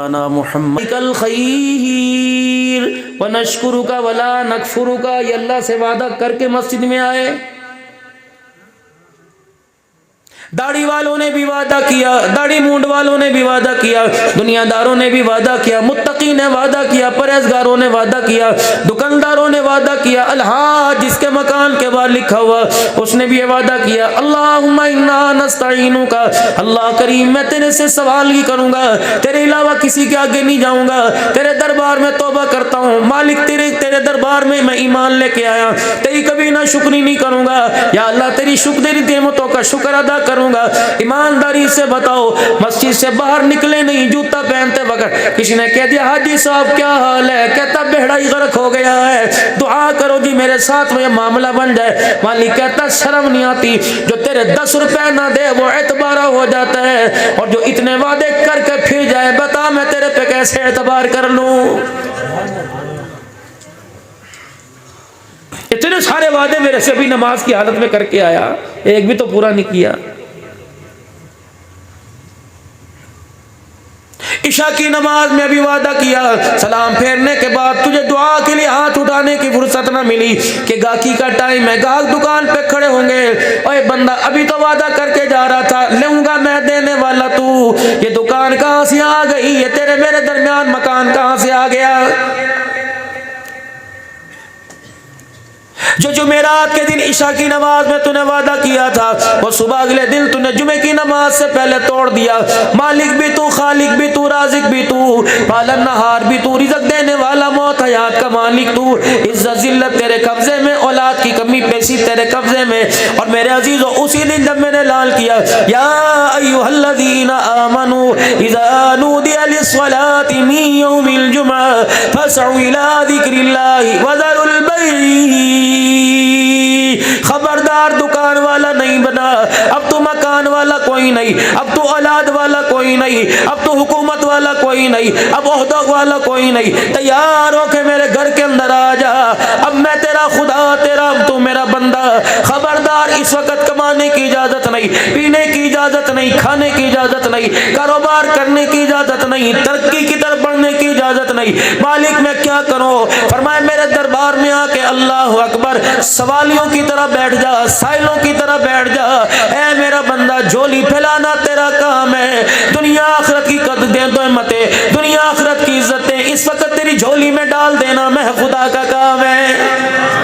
ना मुहम्मद कल खैर व नशकुरुका वला नकफुरुका, ये अल्लाह से वादा करके मस्जिद में आए। दाढ़ी वालों ने भी वादा किया, दाढ़ी मूंड वालों ने भी वादा किया, दुनियादारों ने भी वादा किया, मुत्तकी ने वादा किया, परहेजगारों ने वादा किया, दुकानदारों ने वादा किया, अल्हाज जिसके मकान के बाहर लिखा हुआ उसने भी ये वादा किया, अल्लाहुम्मा इन्ना नस्तईनुका, अल्लाह करीम मैं तेरे से सवाल ही करूंगा, तेरे अलावा किसी के आगे नहीं जाऊंगा, तेरे दरबार में तौबा करता हूँ मालिक, तेरे दरबार में मैं ईमान लेके आया, तेरी कभी ना शुक्री नहीं करूंगा, या अल्लाह तेरी नेमतों का शुक्र अदा करूंगा। ईमानदारी से बताओ, मस्जिद से बाहर निकले नहीं जूता पहनते वक्त किसी ने कह दिया हाजी साहब क्या हाल है, कहता बेड़ा ही गर्क हो गया है, दुआ करो जी मेरे साथ में मामला बन जाए। मालिक कहता शर्म नहीं आती, जो तेरे 10 रुपए ना दे वो एतबारा हो जाता है, और जो इतने वादे करके फिर जाए बता मैं तेरे पे कैसे एतबार कर लूं। इतने सारे वादे मेरे से भी नमाज की हालत में करके आया, एक भी तो पूरा नहीं किया। इशा की नमाज में भी वादा किया, सलाम फेरने के बाद तुझे दुआ के लिए हाथ उठाने की फुर्सत ना मिली कि गाकी का टाइम है, गाहक दुकान पे खड़े होंगे, ओए बंदा अभी तो वादा करके जा रहा था, लूंगा मैं देने वाला तू, ये दुकान कहां से आ गई, ये तेरे मेरे दरमियान मकान कहां से आ गया। जो जुमेरात के दिन इशा की नमाज में तूने वादा किया था वो सुबह अगले दिन तूने जुमे की नमाज से पहले तोड़ दिया। मालिक भी तू, खालिक भी तू, राजिक भी तू, पालन नहार भी तू, रिज़्क़ देने वाला, मौत हयात का मालिक तू, इज्जत जिल्लत तेरे कब्जे में, औलाद की कमी पेशी तेरे कब्जे में। और मेरे अजीजों उसी दिन जब मैंने ऐलान किया या अय्युहल्लज़ीना आमनू इज़ा नूदिया लिस्सलाति मिन यौमिल जुमअह फसअू इला ज़िक्रिल्लाहि व ज़रुल बैअ, खबरदार दुकान वाला नहीं बना, अब तो मकान वाला कोई नहीं, अब तो औलाद वाला कोई नहीं, अब तो हुकूमत वाला कोई नहीं, अब ओहदा वाला कोई नहीं, तैयार हो के मेरे घर के अंदर आ जा, अब मैं तेरा खुदा, तेरा तू मेरा बंदा। खबरदार इस वक्त कमाने की इजाजत नहीं, पीने की इजाजत नहीं, खाने की इजाजत नहीं, कारोबार करने की इजाजत नहीं, तरक्की की तरफ बढ़ने की इजाजत नहीं। मालिक मैं क्या करूं? फरमाए मेरे दरबार में आके अल्लाह अकबर सवालियों की तरह बैठ जा, साइलों की तरह बैठ जा। ऐ मेरा बंदा झोली फैलाना तेरा काम है, दुनिया आखिरत की कदर दुनिया आखिरत की इज्जतें इस वक्त तेरी झोली में डाल देना मैं खुदा का काम है।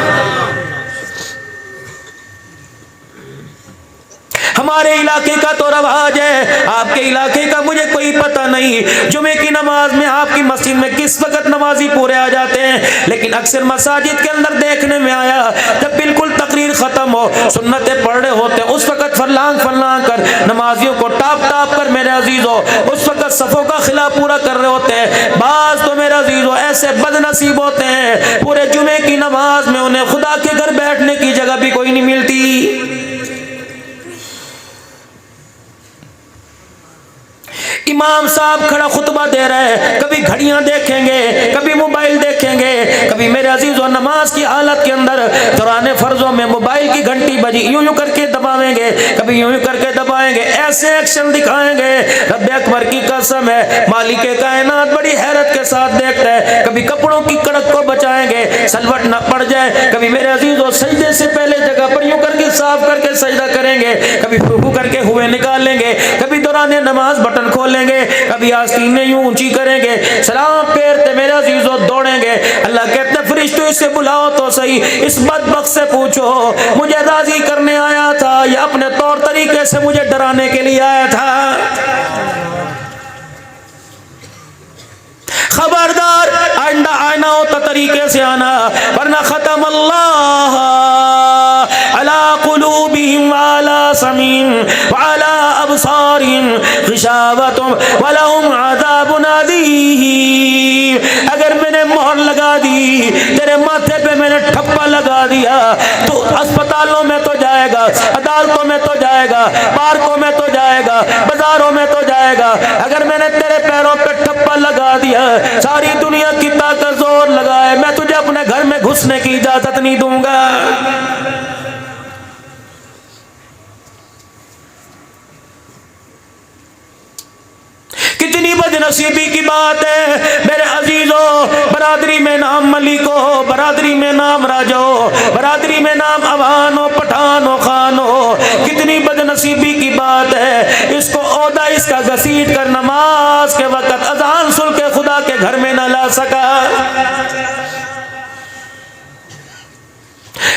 हमारे इलाके का तो रवाज है, आपके इलाके का मुझे कोई पता नहीं। जुमे की नमाज में आपकी मस्जिद में किस वक्त नमाजी पूरे आ जाते हैं, लेकिन अक्सर मसाजिद के अंदर देखने में आया जब बिल्कुल तकरीर खत्म हो, सुन्नतें पढ़ रहे होते हैं, उस वक्त फरलांग फरलांग कर नमाजियों को टाप टाप कर मेरे अजीजों उस वक्त सफों का खिला पूरा कर रहे होते हैं। बाज तो मेरे अजीजों ऐसे बदनसीब होते हैं पूरे जुमे की नमाज में उन्हें खुदा के घर बैठने की जगह भी कोई नहीं मिलती। इमाम साहब खड़ा खुतबा दे रहे हैं, कभी घड़ियां देखेंगे, कभी मोबाइल देखेंगे, कभी मेरे अजीजों नमाज की हालत के अंदर दौरान फर्जों में मोबाइल की घंटी बजी यूं यूं करके दबाएंगे, कभी यूं यूं करके दबाएंगे, ऐसे एक्शन दिखाएंगे। रब्बे अकबर की कसम है मालिक कायनात बड़ी हैरत के साथ देखता है। कभी कपड़ों की कड़क को बचाएंगे सलवट न पड़ जाए, कभी मेरे अजीजों सजदे से पहले जगह पर यूं करके साफ करके सजदा करेंगे, कभी फुकू करके हुए निकाल लेंगे, कभी दौरान नमाज बटन खोलेंगे, कभी आस्तीनें यूं ऊंची करेंगे, सलाम फेरते मेरे अजीजों दौड़ेंगे। अल्लाह कहते फरिश्तों इसे बुलाओ तो सही, इस बदबख्त से पूछो मुझे राजी करने आया था या अपने तौर तरीके से मुझे डराने के लिए आया था। खबरदार आइंदा आना हो तो तरीके से आना, वरना खत्म अल्लाह अला कुलूबिहिम व अला समीम व अला अबसारिहिम गिशावतुम व लहुम अज़ाबुन अज़ीम। अगर मैंने मोहर लगा दी, तेरे माथे पे मैंने ठप्पा लगा दिया, तो अस्पतालों में तो जाएगा, अदालतों में तो जाएगा, पार्कों में तो जाएगा, बाजारों में तो जाएगा। अगर मैंने तेरे पैरों पे ठप्पा लगा दिया, सारी दुनिया की ताकत जोर लगाए, मैं तुझे अपने घर में घुसने की इजाजत नहीं दूंगा। कितनी बदनसीबी की बात है मेरे अजीजों, बरादरी में नाम मलिक हो, बरादरी में नाम राजा हो, बरादरी में नाम अवान हो, पठान हो, खान हो, कितनी बदनसीबी की बात है। इसको ओहदा इसका घसीट कर नमाज के वक्त अजान सुन के खुदा के घर में न ला सका।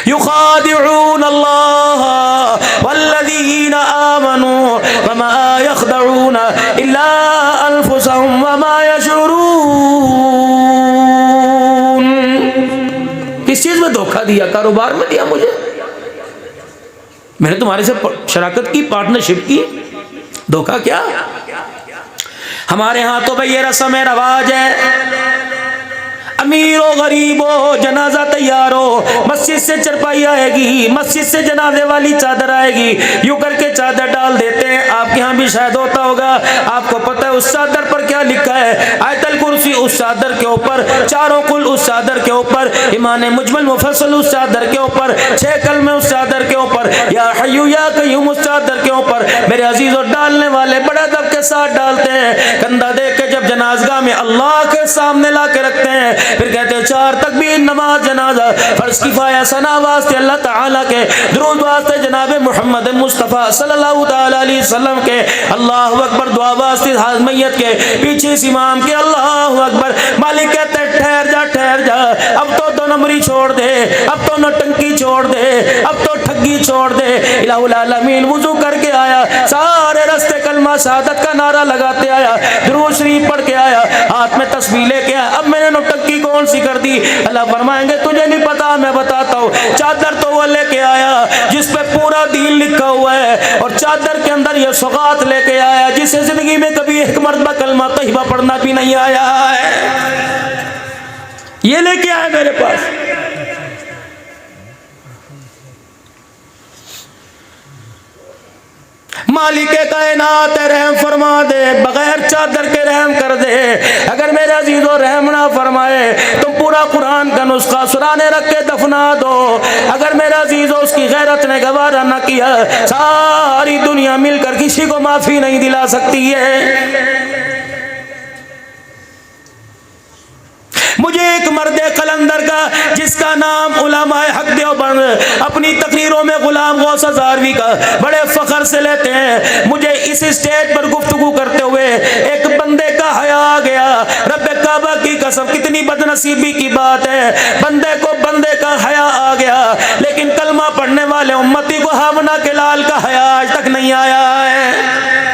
युखादिऊन अल्लाह वल्लज़ीना आमनू वमा यख़दऊन इल्ला अनफुसहुम वमा यशऊरून। किस चीज में धोखा दिया? कारोबार में दिया मुझे, मैंने तुम्हारे से शराकत की, पार्टनरशिप की, धोखा क्या? हमारे यहाँ तो भाई ये रस्म है, रवाज है, अमीर हो गरीब हो जनाजा तैयार हो, मस्जिद से चरपाई आएगी, मस्जिद से जनाजे वाली चादर आएगी, यूं करके चादर डाल देते हैं। आपके यहाँ भी शायद होता होगा, आपको पता है उस चादर पर क्या लिखा है? आयतल कुर्सी उस चादर के ऊपर, चारों कुल उस चादर के ऊपर, ईमान मुजमल मुफस्सल उस चादर के ऊपर, 6 कलमे उस चादर के ऊपर, या हय्यू या कय्यूम उस चादर के ऊपर। मेरे अजीजों, डालने वाले बड़ा दब के साथ डालते हैं, कंधा देख के जब जनाजगा में अल्लाह के सामने ला के रखते हैं, फिर कहते हैं 4 तकबीर नमाज जनाजा, फर्ज किफाया सना वास्ते अल्लाह ताला के, दुरूद वास्ते जनाब मोहम्मद मुस्तफ़ा सल्लल्लाहु ताला अलैहि वसल्लम के, अल्लाहु अकबर दुआ वास्ते मैयत के, पीछे इस इमाम के अल्लाहु अकबर। मालिक कहते हैं ठहर जा, अब तो 2 नंबरी छोड़ दे, अब तो नौटंकी छोड़ दे, अब तो ठगी छोड़ दे। इलाहुल आलमीन वुजू करके आया, सारे रास्ते कलमा शहादत का नारा लगाते आया, दुरूद शरीफ पढ़ के आया, हाथ में तस्बीह लेके आया। अब मैंने नौटंकी कौन सी कर दी? अल्लाह फरमाएंगे तुझे नहीं पता, मैं बताता हूँ। चादर तो वो लेके आया जिस पे पूरा दीन लिखा हुआ है, और चादर के अंदर ये सौगात लेके आया जिसे जिंदगी में कभी एक मर्तबा कलमा तैयबा पढ़ना भी नहीं आया है, ये लेके आया मेरे पास। मालिक कायनात रहम फरमा दे, बगैर चादर के रहम कर दे। अगर मेरे अजीजों रहम ना फरमाए तो पूरा कुरान का नुस्खा सुराने रख के दफना दो। अगर मेरे अजीजों उसकी गैरत ने गवारा ना किया, सारी दुनिया मिलकर किसी को माफी नहीं दिला सकती है। मुझे एक मर्द कलंदर का जिसका नाम उलमाए हक देवबंद अपनी तकरीरों में गुलाम गौस हज़ारवी का बड़े फख्र से लेते हैं, मुझे इस स्टेज पर गुफ्तगू करते हुए एक बंदे का हया आ गया। रब्बे काबा की कसम, कितनी बदनसीबी की बात है, बंदे को बंदे का हया आ गया, लेकिन कलमा पढ़ने वाले उम्मती को हामना के लाल का हया आज तक नहीं आया है।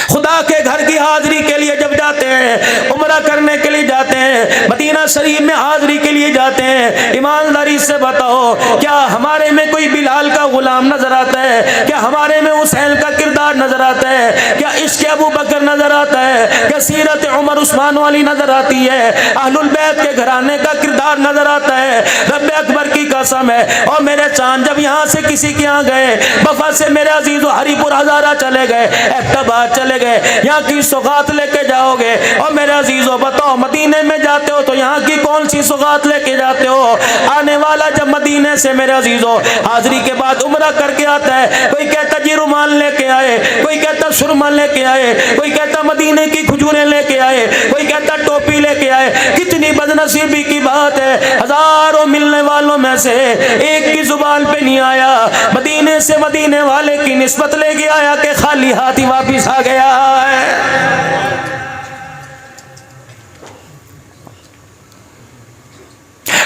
खुदा के घर की हाजिरी के लिए जब जाते हैं, उम्रा करने के लिए जाते हैं, मदीना शरीफ में हाजिरी के लिए जाते हैं, ईमानदारी से बताओ क्या हमारे में कोई बिलाल का गुलाम नजर आता है? क्या हमारे में हुसैन का किरदार नजर आता है? क्या इश्क अबू बकर नजर आता है? क्या सीरत उमर उस्मान वाली नजर आती है? अहलुल बैत के घराने का किरदार नजर आता है? रब्बे अकबर की कसम है, और मेरे चांद जब यहाँ से किसी के यहाँ गए, बफा से मेरे अजीजों हरिपुर हजारा चले गए, एबटाबाद चले गए, यहाँ की सौगात लेके जाओगे। और मेरे अजीजों बताओ, मदीने में जाते हो तो यहाँ की कौन सी सौगात लेके जाते हो? आने वाला जब मदीने से मेरे अजीजों हाजिरी के बाद उम्रा करके आता है, कोई कहता जी रुमाल लेके आए, कोई कहता सुरमा लेके आए, कोई कहता मदीने की खजूरें लेके आए, कोई कहता टोपी लेके आए। कितनी बदनसीबी की बात है, हजारों मिलने वालों में से एक की जुबान पे नहीं आया, मदीने से मदीने वाले की निस्बत लेके आया कि खाली हाथ ही वापिस आ गया है।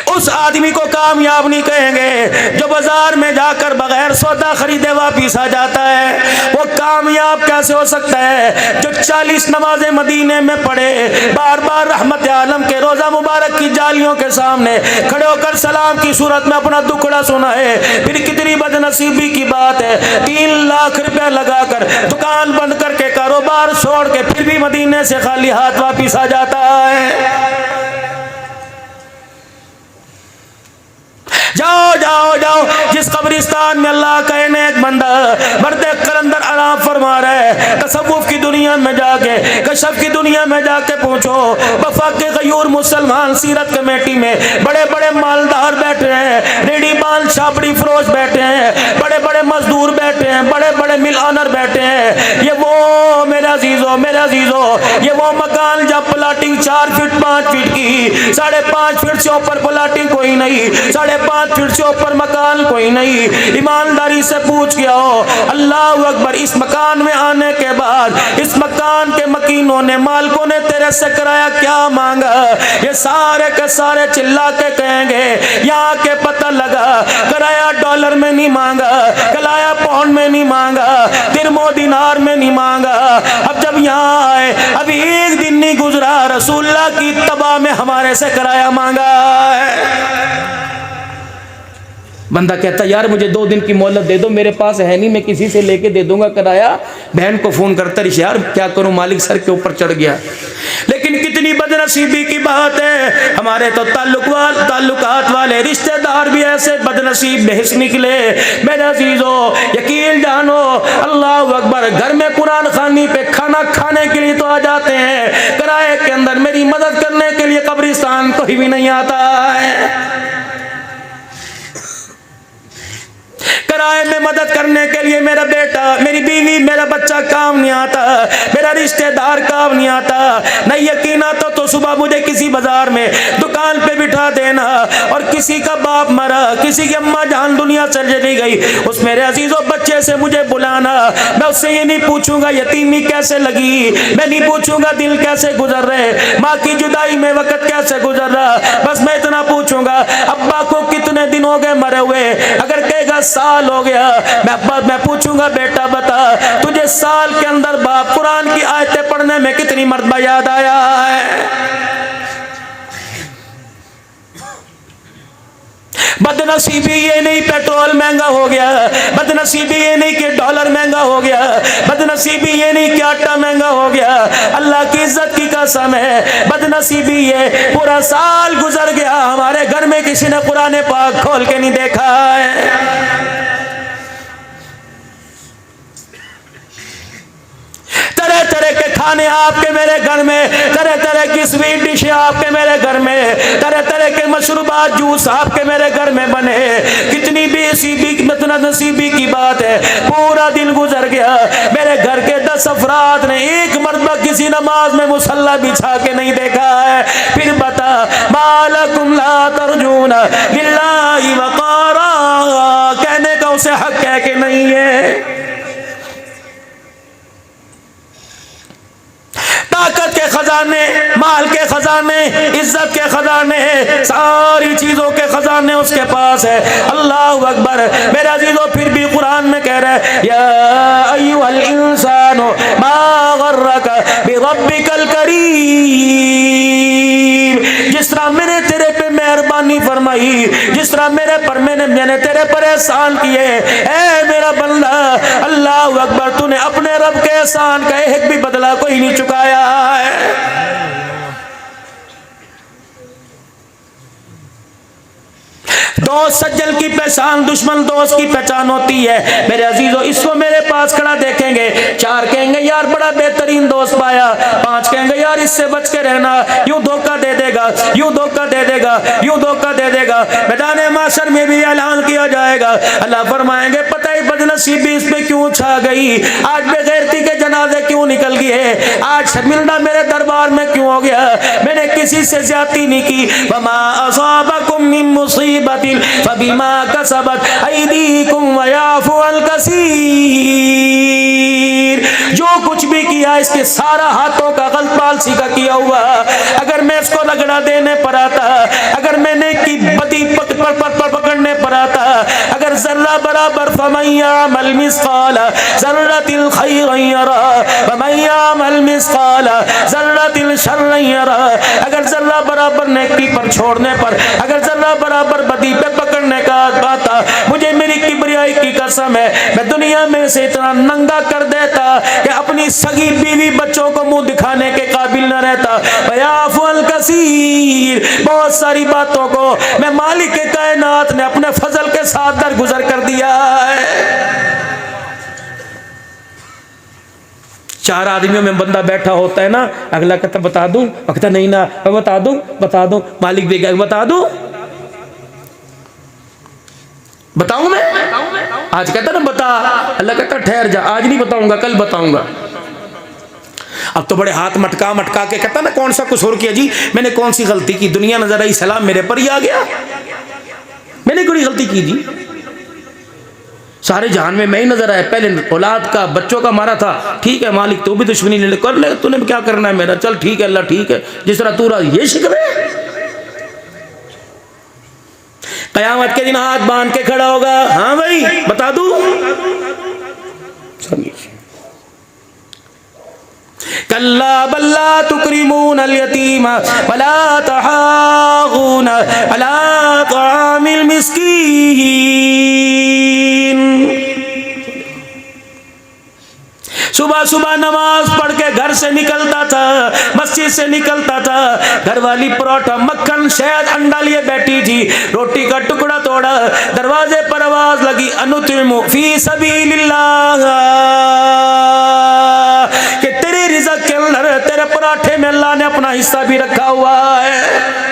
उस आदमी को कामयाब नहीं कहेंगे जो बाजार में जाकर बगैर सौदा खरीदे वापिस आ जाता है। वो कामयाब कैसे हो सकता है जो 40 नमाजें मदीने में पढ़े, बार बार रहमत आलम के रोजा मुबारक की जालियों के सामने खड़े होकर सलाम की सूरत में अपना दुखड़ा सुना है। फिर कितनी बदनसीबी की बात है, 3 लाख रुपए लगाकर दुकान बंद करके कारोबार छोड़ के फिर भी मदीने से खाली हाथ वापिस आ जाता है। जाओ जाओ जाओ, जिस कब्रिस्तान में अल्लाह का एक बंदा मर्द कलंदर आराम फरमा रहा है, तसव्वुफ की दुनिया दुनिया में जाके, कशफ की दुनिया में जाके पूछो, वफाक गयूर मुसलमान सीरत कमेटी में बड़े बड़े मालदार बैठे हैं, रेडी बाल छापड़ी फरोश बैठे हैं, बड़े बड़े मजदूर बैठे हैं, बड़े बड़े मिल ऑनर बैठे हैं। ये वो मेरे अजीजों, ये वो मकान जब प्लाटिंग 4 फीट 5 फीट की, 5.5 फीट से ऊपर प्लाटिंग कोई नहीं, 5.5 फीट से ऊपर मकान कोई नहीं। ईमानदारी से पूछ के आओ, अल्लाह अकबर, इस मकान में आने के बाद इस मकान के मकीनों ने, मालिकों ने तेरे से किराया क्या मांगा? ये सारे के सारे चिल्ला के कहेंगे यहाँ के पता लगा, किराया डॉलर में नहीं मांगा, किराया पाउंड में नहीं मांगा, दिरमो दिनार में नहीं मांगा। अब जब यहाँ आए, अभी एक दिन नहीं गुजरा, रसूलुल्लाह की तबा में हमारे से किराया मांगा है। बंदा कहता यार मुझे 2 दिन की मोहलत दे दो, मेरे पास है नहीं, मैं किसी से लेके दे दूंगा किराया। बहन को फोन करता रही, यार क्या करूं, मालिक सर के ऊपर चढ़ गया। लेकिन कितनी बदनसीबी की बात है, हमारे तो ताल्लुकात वाले रिश्तेदार भी ऐसे बदनसीब बेहस निकले। मेरे अजीजों यकीन जानो, अल्लाह अकबर, घर में कुरान खानी पे खाना खाने के लिए तो आ जाते हैं, किराए के अंदर मेरी मदद करने के लिए कब्रिस्तान कोई भी नहीं आता है। किराए में मदद करने के लिए मेरा बेटा, मेरी बीवी, मेरा बच्चा काम नहीं आता, मेरा रिश्तेदार काम नहीं आता। नहीं यकीन आता तो सुबह मुझे किसी बाजार में दुकान पे बिठा देना, और किसी का बाप मरा, किसी की अम्मा जान दुनिया से चली गई, उस मेरे अजीजों बच्चे से मुझे बुलाना। मैं उससे ये नहीं पूछूंगा यतीमी कैसे लगी, मैं नहीं पूछूंगा दिल कैसे गुजर रहे, माँ की जुदाई में वक्त कैसे गुजर रहा, बस मैं इतना पूछूंगा अब्बा को कितने दिन हो गए मरे हुए। अगर कहेगा साल हो गया, मैं पूछूंगा बेटा बता तुझे साल के अंदर बाप कुरान की आयतें पढ़ने में कितनी मरतबा याद आया है। बदनसीबी ये नहीं पेट्रोल महंगा हो गया, बदनसीबी ये नहीं कि डॉलर महंगा हो गया, बदनसीबी ये नहीं कि आटा महंगा हो गया। अल्लाह की इज्जत की कसम है, बदनसीबी ये पूरा साल गुजर गया, हमारे घर में किसी ने कुरान पाक खोल के नहीं देखा है। तरह तरह के खाने आपके मेरे घर में, तरह तरह की स्वीट डिश आपके मेरे घर में, तरह तरह के मशरूबात जूस आपके मेरे घर में बने। कितनी नसीबी की बात है, पूरा दिन गुजर गया, मेरे घर के 10 अफराद ने एक मरतबा किसी नमाज में मुसल्ला बिछा के नहीं देखा है। फिर बता मालकुम ला तर्जून लिल्लाहि वक़ारा, कहने का उसे हक है कि नहीं है? ताकत के खजाने, माल के खजाने, इज्जत के खजाने, सारी चीजों के खजाने उसके पास है। अल्लाह अकबर। मेरे अजीजों फिर भी कुरान में कह रहा है या अय्युहल इंसानो मा गर्रक बिरब्बिकल करीम। जिस तरह मैंने तेरे पे मेहरबानी फरमाई, जिस तरह मैंने तेरे पर एहसान किए, ऐ मेरा बंदा, अल्लाह अकबर, तूने अपने रब के एहसान का एक भी बदला कोई नहीं चुकाया है। दोस्त सज्जन की पहचान, दुश्मन दोस्त की पहचान होती है। मेरे अजीजों इसको मेरे पास खड़ा देखेंगे, 4 कहेंगे यार बड़ा बेहतरीन दोस्त पाया, 5 कहेंगे यार इससे बच के रहना, यूं धोखा दे देगा, यूं धोखा दे देगा, यूं धोखा दे देगा। मैदान माशर में भी ऐलान किया जाएगा। अल्लाह फरमाएंगे पता ही बदनसीबी इस पे क्यों छा गई, आज बेगैरती के जनाजे क्यों निकल गए, आज शर्मिंदा मेरे दरबार में क्यों हो गया। मैंने किसी से ज्यादती नहीं की। वमा असाबकुम मिन मुसीबतिन फबिमा कसबत अयदीकुम व याफु अन कसीर। जो कुछ भी किया इसके सारा हाथों का गलतबाजी का किया हुआ। अगर मैं इसको रगड़ा देने पर आता, अगर मैंने की बदी पकड़ने पर आता, अगर जर्रा बराबर फमय्यामल मिस्काल ज़र्रतिल खैरन यरा वमय्यामल मिस्काल ज़र्रतिल शर्रन यरा। अगर जर्रा बराबर नेकी पर छोड़ने पर, अगर जर्रा बराबर बदी पे पकड़ने का आता, मुझे मेरी किबरियाई की कसम है मैं दुनिया में से इतना नंगा कर देता कि अपनी सगी बीवी बच्चों को मुंह दिखाने के काबिल न रहता। बयाफुल कसीर, बहुत सारी बातों को मैं मालिक के कायनात ने अपने फजल के साथ दरगुजर कर दिया है। 4 आदमियों में बंदा बैठा होता है ना, अगला कहता बता दूं, कहता नहीं ना, बता दूं, मालिक भी क्या बता दूं, बताऊं मैं, आज कहता ना बता, अल्लाह कहता ठहर जा, आज नहीं बताऊंगा, कल बताऊंगा। अब तो बड़े हाथ मटका मटका के कहता ना कौन सा कसूर किया जी, मैंने कौन सी गलती की, दुनिया नजर आई, सलाम मेरे पर ही आ गया, मैंने कोई गलती की जी, सारे जहान में मैं ही नजर आया, पहले औलाद का बच्चों का मारा था, ठीक है मालिक तू भी दुश्मनी ले कर ले, तूने क्या करना है मेरा, चल ठीक है अल्लाह ठीक है, जिस तरह तू रहा ये शिकवे। कयामत के दिन हाथ बांध के खड़ा होगा, हाँ भाई बता दूं, कल्ला बल्ला तुकरिमून अल यतीम वला तहागून अला तामिल मिस्कीन। सुबह सुबह नमाज पढ़ के घर से निकलता था, मस्जिद से निकलता था, घर वाली परोठा मक्खन शहद अंडा लिए बैठी थी, रोटी का टुकड़ा तोड़ा, दरवाजे पर आवाज लगी अनुतिमु फी सबीलिल्लाह, कि तेरे रिज़्क़ के अंदर तेरे पराठे में अल्लाह ने अपना हिस्सा भी रखा हुआ है।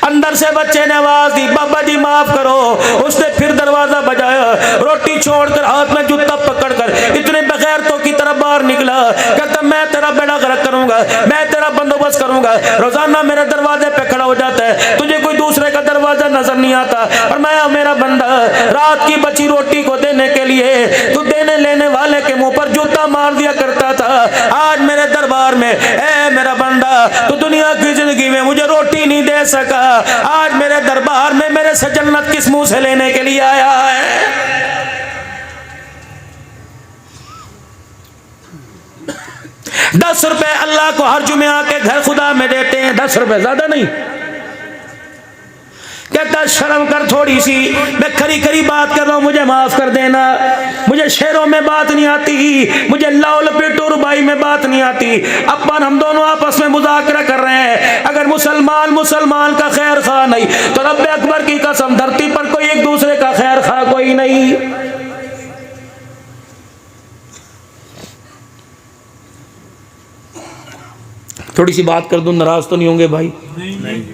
अंदर से बच्चे ने आवाज दी बाबा जी माफ करो, उसने फिर दरवाजा बजाया, रोटी छोड़कर हाथ में जूता पकड़कर इतने बगैरतों की तरफ बाहर निकला, कहता मैं तेरा बेड़ा गर्क करूंगा, मैं तेरा बंदोबस्त करूंगा, रोजाना मेरे दरवाजे पे खड़ा हो जाता है, तुझे कोई दूसरे का दरवाजा नजर नहीं आता, और मैं मेरा बंदा रात की बची रोटी को देने के लिए तू देने लेने वाले के मुंह पर जूता मार दिया करता था, आज मेरे दरबार में ए मेरा बंदा तू दुनिया की जिंदगी में मुझे रोटी नहीं दे सका, आज मेरे दरबार में मेरे से जन्नत किस मुंह से लेने के लिए आया है। 10 रुपए अल्लाह को हर जुमे आके घर खुदा में देते हैं, 10 रुपए ज्यादा नहीं। कहता शर्म कर थोड़ी सी, मैं खरी खरी बात कर रहा हूं, मुझे माफ कर देना, मुझे शेरों में बात नहीं आती, मुझे लाउल पेटो रुबाई में बात नहीं आती, अपन हम दोनों आपस में मुज़ाकरा कर रहे हैं, अगर मुसलमान मुसलमान का खैर खा नहीं तो रब्बे अकबर की कसम धरती पर कोई एक दूसरे का खैर खा कोई नहीं। थोड़ी सी बात कर दूं, नाराज तो नहीं होंगे भाई? नहीं।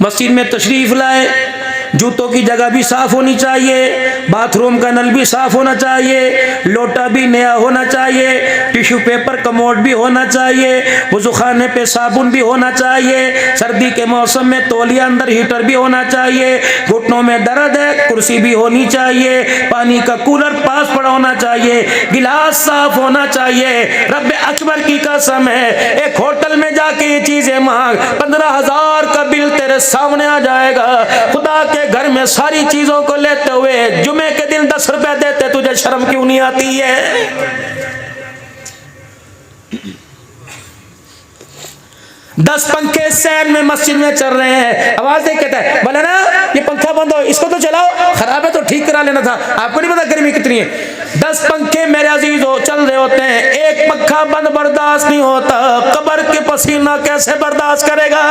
मस्जिद में तशरीफ लाए, जूतों की जगह भी साफ होनी चाहिए, बाथरूम का नल भी साफ होना चाहिए, लोटा भी नया होना चाहिए, टिश्यू पेपर कमोड भी होना चाहिए, वज़ूखाने पे साबुन भी होना चाहिए, सर्दी के मौसम में तौलिया अंदर हीटर भी होना चाहिए, घुटनों में दर्द है कुर्सी भी होनी चाहिए, पानी का कूलर पास पड़ा होना चाहिए, गिलास साफ होना चाहिए। रब्बे अकबर की कसम है, एक होटल में जाके ये चीजें मांग, 15,000 का बिल तेरे सामने आ जाएगा। खुदा के घर में सारी चीजों को लेते हुए जुमे के दिन 10 रुपए देते, तुझे शर्म क्यों नहीं आती है? 10 पंखे सैन में मस्जिद में चल रहे हैं, आवाज देख कहता है बोले ना ये पंखा बंद हो, इसको तो चलाओ, खराब है तो ठीक करा लेना था, आपको नहीं पता गर्मी कितनी है। 10 पंखे मेरे अजीज हो चल रहे होते हैं, एक पंखा बंद बर्दाश्त नहीं होता, कब्र के पसीना कैसे बर्दाश्त करेगा?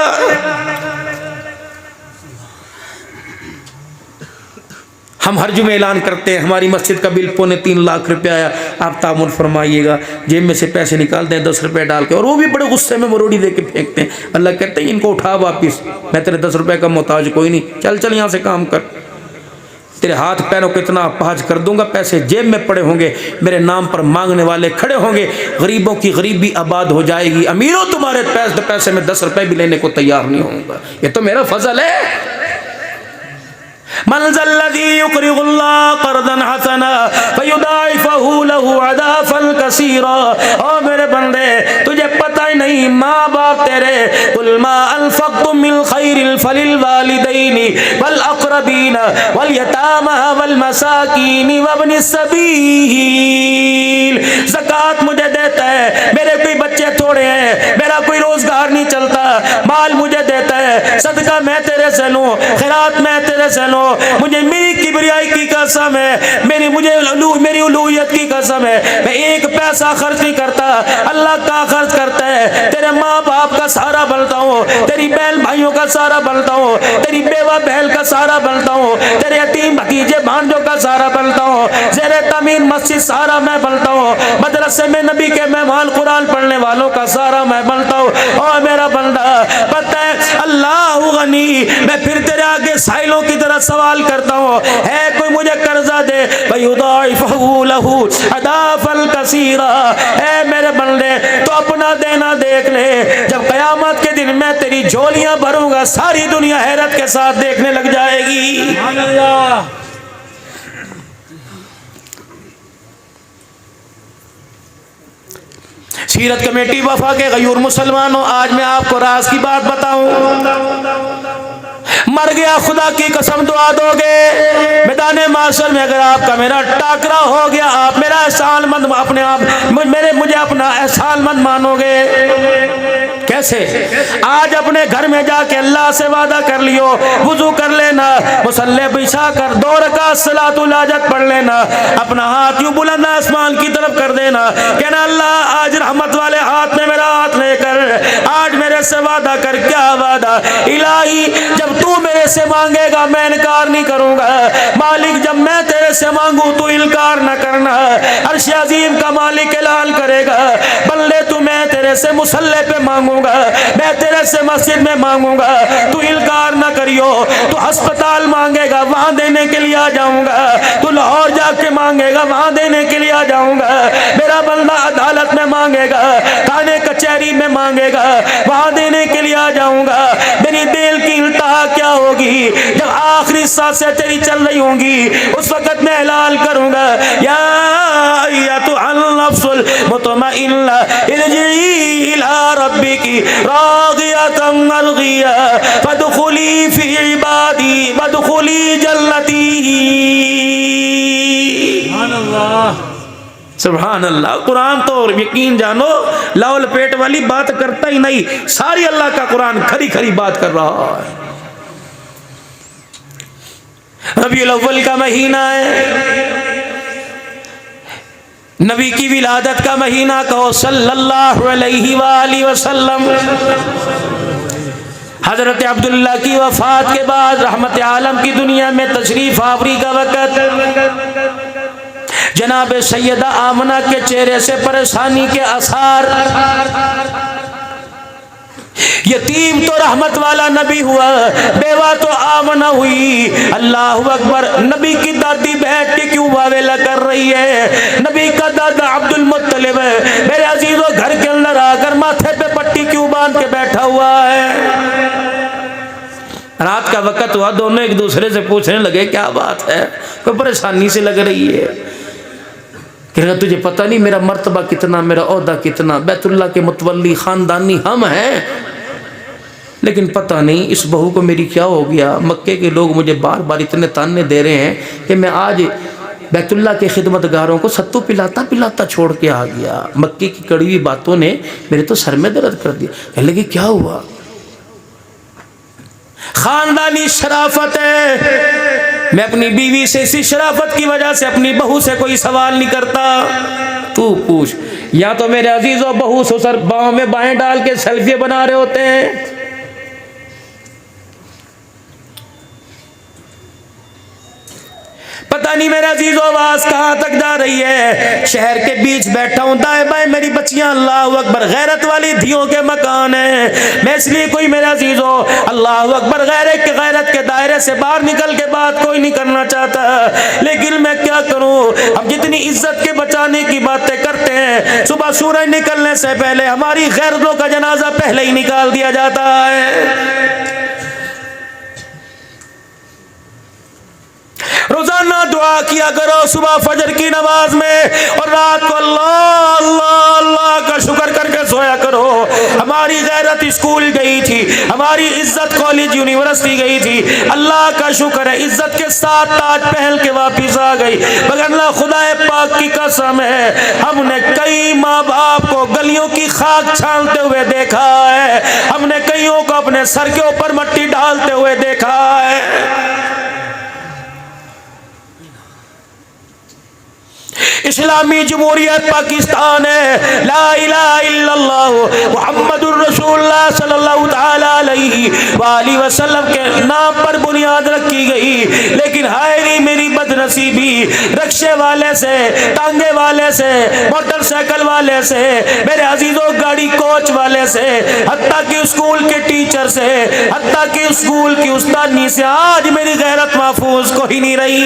हम हर जुमे ऐलान करते हैं हमारी मस्जिद का बिल 3.25 लाख रुपया आया, आप तामुल फरमाइएगा, जेब में से पैसे निकालते हैं 10 रुपए डाल के, और वो भी बड़े गुस्से में मरोड़ी दे के फेंकते हैं। अल्लाह कहते हैं इनको उठा वापिस, मैं तेरे 10 रुपए का मोहताज कोई नहीं, चल चल यहाँ से काम कर, तेरे हाथ पैरों को इतना पहाज कर दूंगा, पैसे जेब में पड़े होंगे, मेरे नाम पर मांगने वाले खड़े होंगे, गरीबों की गरीबी आबाद हो जाएगी। अमीरों तुम्हारे पैसे में 10 रुपए भी लेने को तैयार नहीं होऊंगा, ये तो मेरा फजल है। मनज़ल्लज़ी युक़रिज़ुल्लाह क़र्ज़न हसना फ़युदाइफ़हु लहु अज़ाफ़न कसीरा। ओ मेरे बंदे, तुझे पता ही नहीं माँ बाप तेरे, कुल मा अनफ़क़्तुम मिन ख़ैरिन फ़लिल वालिदैनि वल अक़रबीन वल यतामा वल मसाकीन वब्निस सबील। ज़कात मुझे देता है, मेरे कोई बच्चे थोड़े हैं, मेरा कोई रोजगार नहीं चलता, माल मुझे देता है, सदका मैं तेरे से लूं, खैरात मैं तेरे से लूं, मुझे मेरी किबरियाई की कसम है, मेरी उलूहियत की कसम है, मैं एक पैसा खर्च नहीं करता, अल्लाह का खर्च करता है, तेरे माँ बाप का का सहारा बनता हूँ, तेरी बहन भाइयों का सहारा बनता हूँ, तेरी बेवा बहन का सहारा बनता हूँ, तेरे यतीम भतीजे भांजों का सहारा बनता हूँ, ज़ेरे तमीर मस्जिद सहारा मैं बनता हूँ, मदरसे में नबी के मेहमान कुरान पढ़ने वालों का सहारा मैं बनता हूँ। और मेरा बंदा पता है अल्लाह गनी, मैं फिर तेरे आगे साइलों की तरह सवाल करता हूँ, है कोई मुझे कर्जा दे लहू अदाफल कसीरा। ऐ मेरे बंदे तो अपना देना देख ले, जब कयामत के दिन मैं तेरी झोलियां भरूंगा सारी दुनिया हैरत के साथ देखने लग जाएगी। सीरत कमेटी वफा के गयूर मुसलमानों, आज मैं आपको राज की बात बताऊं। मर गया खुदा की कसम दुआ दोगे मैदाने माशर में, अगर आपका मेरा टाकरा हो गया, आप मेरा एहसानमंद अपने आप मुझे अपना एहसानमंद मानोगे कैसे? आज अपने घर में जाके अल्लाह से वादा कर लियो, वुजू कर लेना, मुसल्ले बिछा कर 2 रकात सलातुल हाजत पढ़ लेना, अपना हाथ यूं बुलंद आसमान की तरफ कर देना, कहना अल्लाह आज रहमत वाले हाथ में मेरा हाथ लेकर आज मेरे से वादा कर। क्या वादा? इलाही जब तू मेरे से मांगेगा मैं इनकार नहीं करूंगा, मालिक जब मैं तेरे से मांगू तू इनकार न करना। अर्श अजीम का मालिक ऐलान करेगा, बल्ले तू मैं तेरे से मुसल्ले पे मांगूंगा, मैं तेरे से मस्जिद में मांगूंगा, तू इनकार न करियो। तू अस्पताल मांगेगा वहां देने के लिए आ जाऊंगा, तू लाहौर जाके मांगेगा वहां देने के लिए आ जाऊंगा। मेरा बंदा अदालत में मांगेगा, थाने कचहरी में मांगेगा, वहां देने के लिए आ जाऊंगा। मेरी दिल की इंतहा क्या होगी जब आखिरी सांसें तेरी चल रही होंगी, उस वक्त मैं ऐलान करूंगा या अय्यतुहल नफ्सुल मुतमइन्ना इरजिई इला रब्बिकी रादियतन मरदिया फदखुली फी इबादी वदखुली जन्नती। सुभान अल्लाह, सुभान अल्लाह। कुरान तो यकीन जानो लाओ लपेट वाली बात करता ही नहीं, सारी अल्लाह का कुरान खरी खरी बात कर रहा है। रबीउल अव्वल का महीना है, नबी की विलादत का महीना कहो सल्लल्लाहु अलैहि वसल्लम। हजरत अब्दुल्ला की वफात के बाद रहमत आलम की दुनिया में तशरीफ आवरी का वक़्त, जनाब सैयदा आमना के चेहरे से परेशानी के आसार। यतीम तो रहमत वाला नबी हुआ, बेवा तो आमना हुई। अल्लाह अकबर। नबी की दादी बैठ के क्यों वावेला कर रही है? नबी का दादा अब्दुल मुत्तलिब मेरे अजीजों घर के अंदर आकर माथे पे पट्टी क्यों बांध के बैठा हुआ है? रात का वक्त हुआ, दोनों एक दूसरे से पूछने लगे क्या बात है, कोई परेशानी से लग रही है। कह रहा तुझे पता नहीं मेरा मर्तबा कितना, मेरा ओहदा कितना, बैतुल्लाह के मुतवल्ली खानदानी हम हैं, लेकिन पता नहीं इस बहू को मेरी क्या हो गया। मक्के के लोग मुझे बार बार इतने ताने दे रहे हैं कि मैं आज बैतुल्लाह के खिदमतगारों को सत्तू पिलाता पिलाता छोड़ के आ गया। मक्के की कड़वी बातों ने मेरे तो सर में दर्द कर दिया। कहने लगी क्या हुआ? खानदानी शराफत है, मैं अपनी बीवी से इसी शराफत की वजह से अपनी बहू से कोई सवाल नहीं करता। तू पूछ, या तो मेरे अजीजों बहू ससुर बाहों में बाहें डाल के सेल्फी बना रहे होते हैं, पता नहीं मेरा अजीजों आवाज कहां तक जा रही है। शहर के बीच बैठा हूं, दाएं बाएं मेरी बच्चियां, अल्लाह अकबर, गैरत वाली धियों के मकान है। मैं इसलिए कोई मेरा अजीजों अल्लाह अकबर गैरत के दायरे से बाहर निकल के बात कोई नहीं करना चाहता, लेकिन मैं क्या करूं। हम जितनी इज्जत के बचाने की बातें करते हैं, सुबह सूरज निकलने से पहले हमारी गैरतों का जनाजा पहले ही निकाल दिया जाता है। रोजाना दुआ किया करो सुबह फजर की नमाज में, और रात को अल्लाह अल्लाह अल्लाह का शुक्र करके सोया करो। हमारी गैरत स्कूल गई थी, हमारी इज्जत कॉलेज यूनिवर्सिटी गई थी, अल्लाह का शुक्र है इज्जत के साथ ताज पहन के वापिस आ गई। मगर खुदा पाक की कसम है, हमने कई माँ बाप को गलियों की खाक छानते हुए देखा है, हमने कईयों को अपने सर के ऊपर मट्टी डालते हुए देखा है। इस्लामी जमहूरियत पाकिस्तान है। ला इलाहा इल्लल्लाह मुहम्मदुर रसूलुल्लाह सल्लल्लाहु तआला अलैहि वसल्लम के नाम पर बुनियाद रखी गई, लेकिन हाय रे मेरी बदनसीबी, रिक्शे वाले से, टांगे वाले से, मोटरसाइकिल वाले से, मेरे अजीजों गाड़ी कोच वाले से, हत्ता कि स्कूल के टीचर से, हत्ता कि स्कूल की उस्तादनी से आज मेरी गैरत महफूज को ही नहीं रही।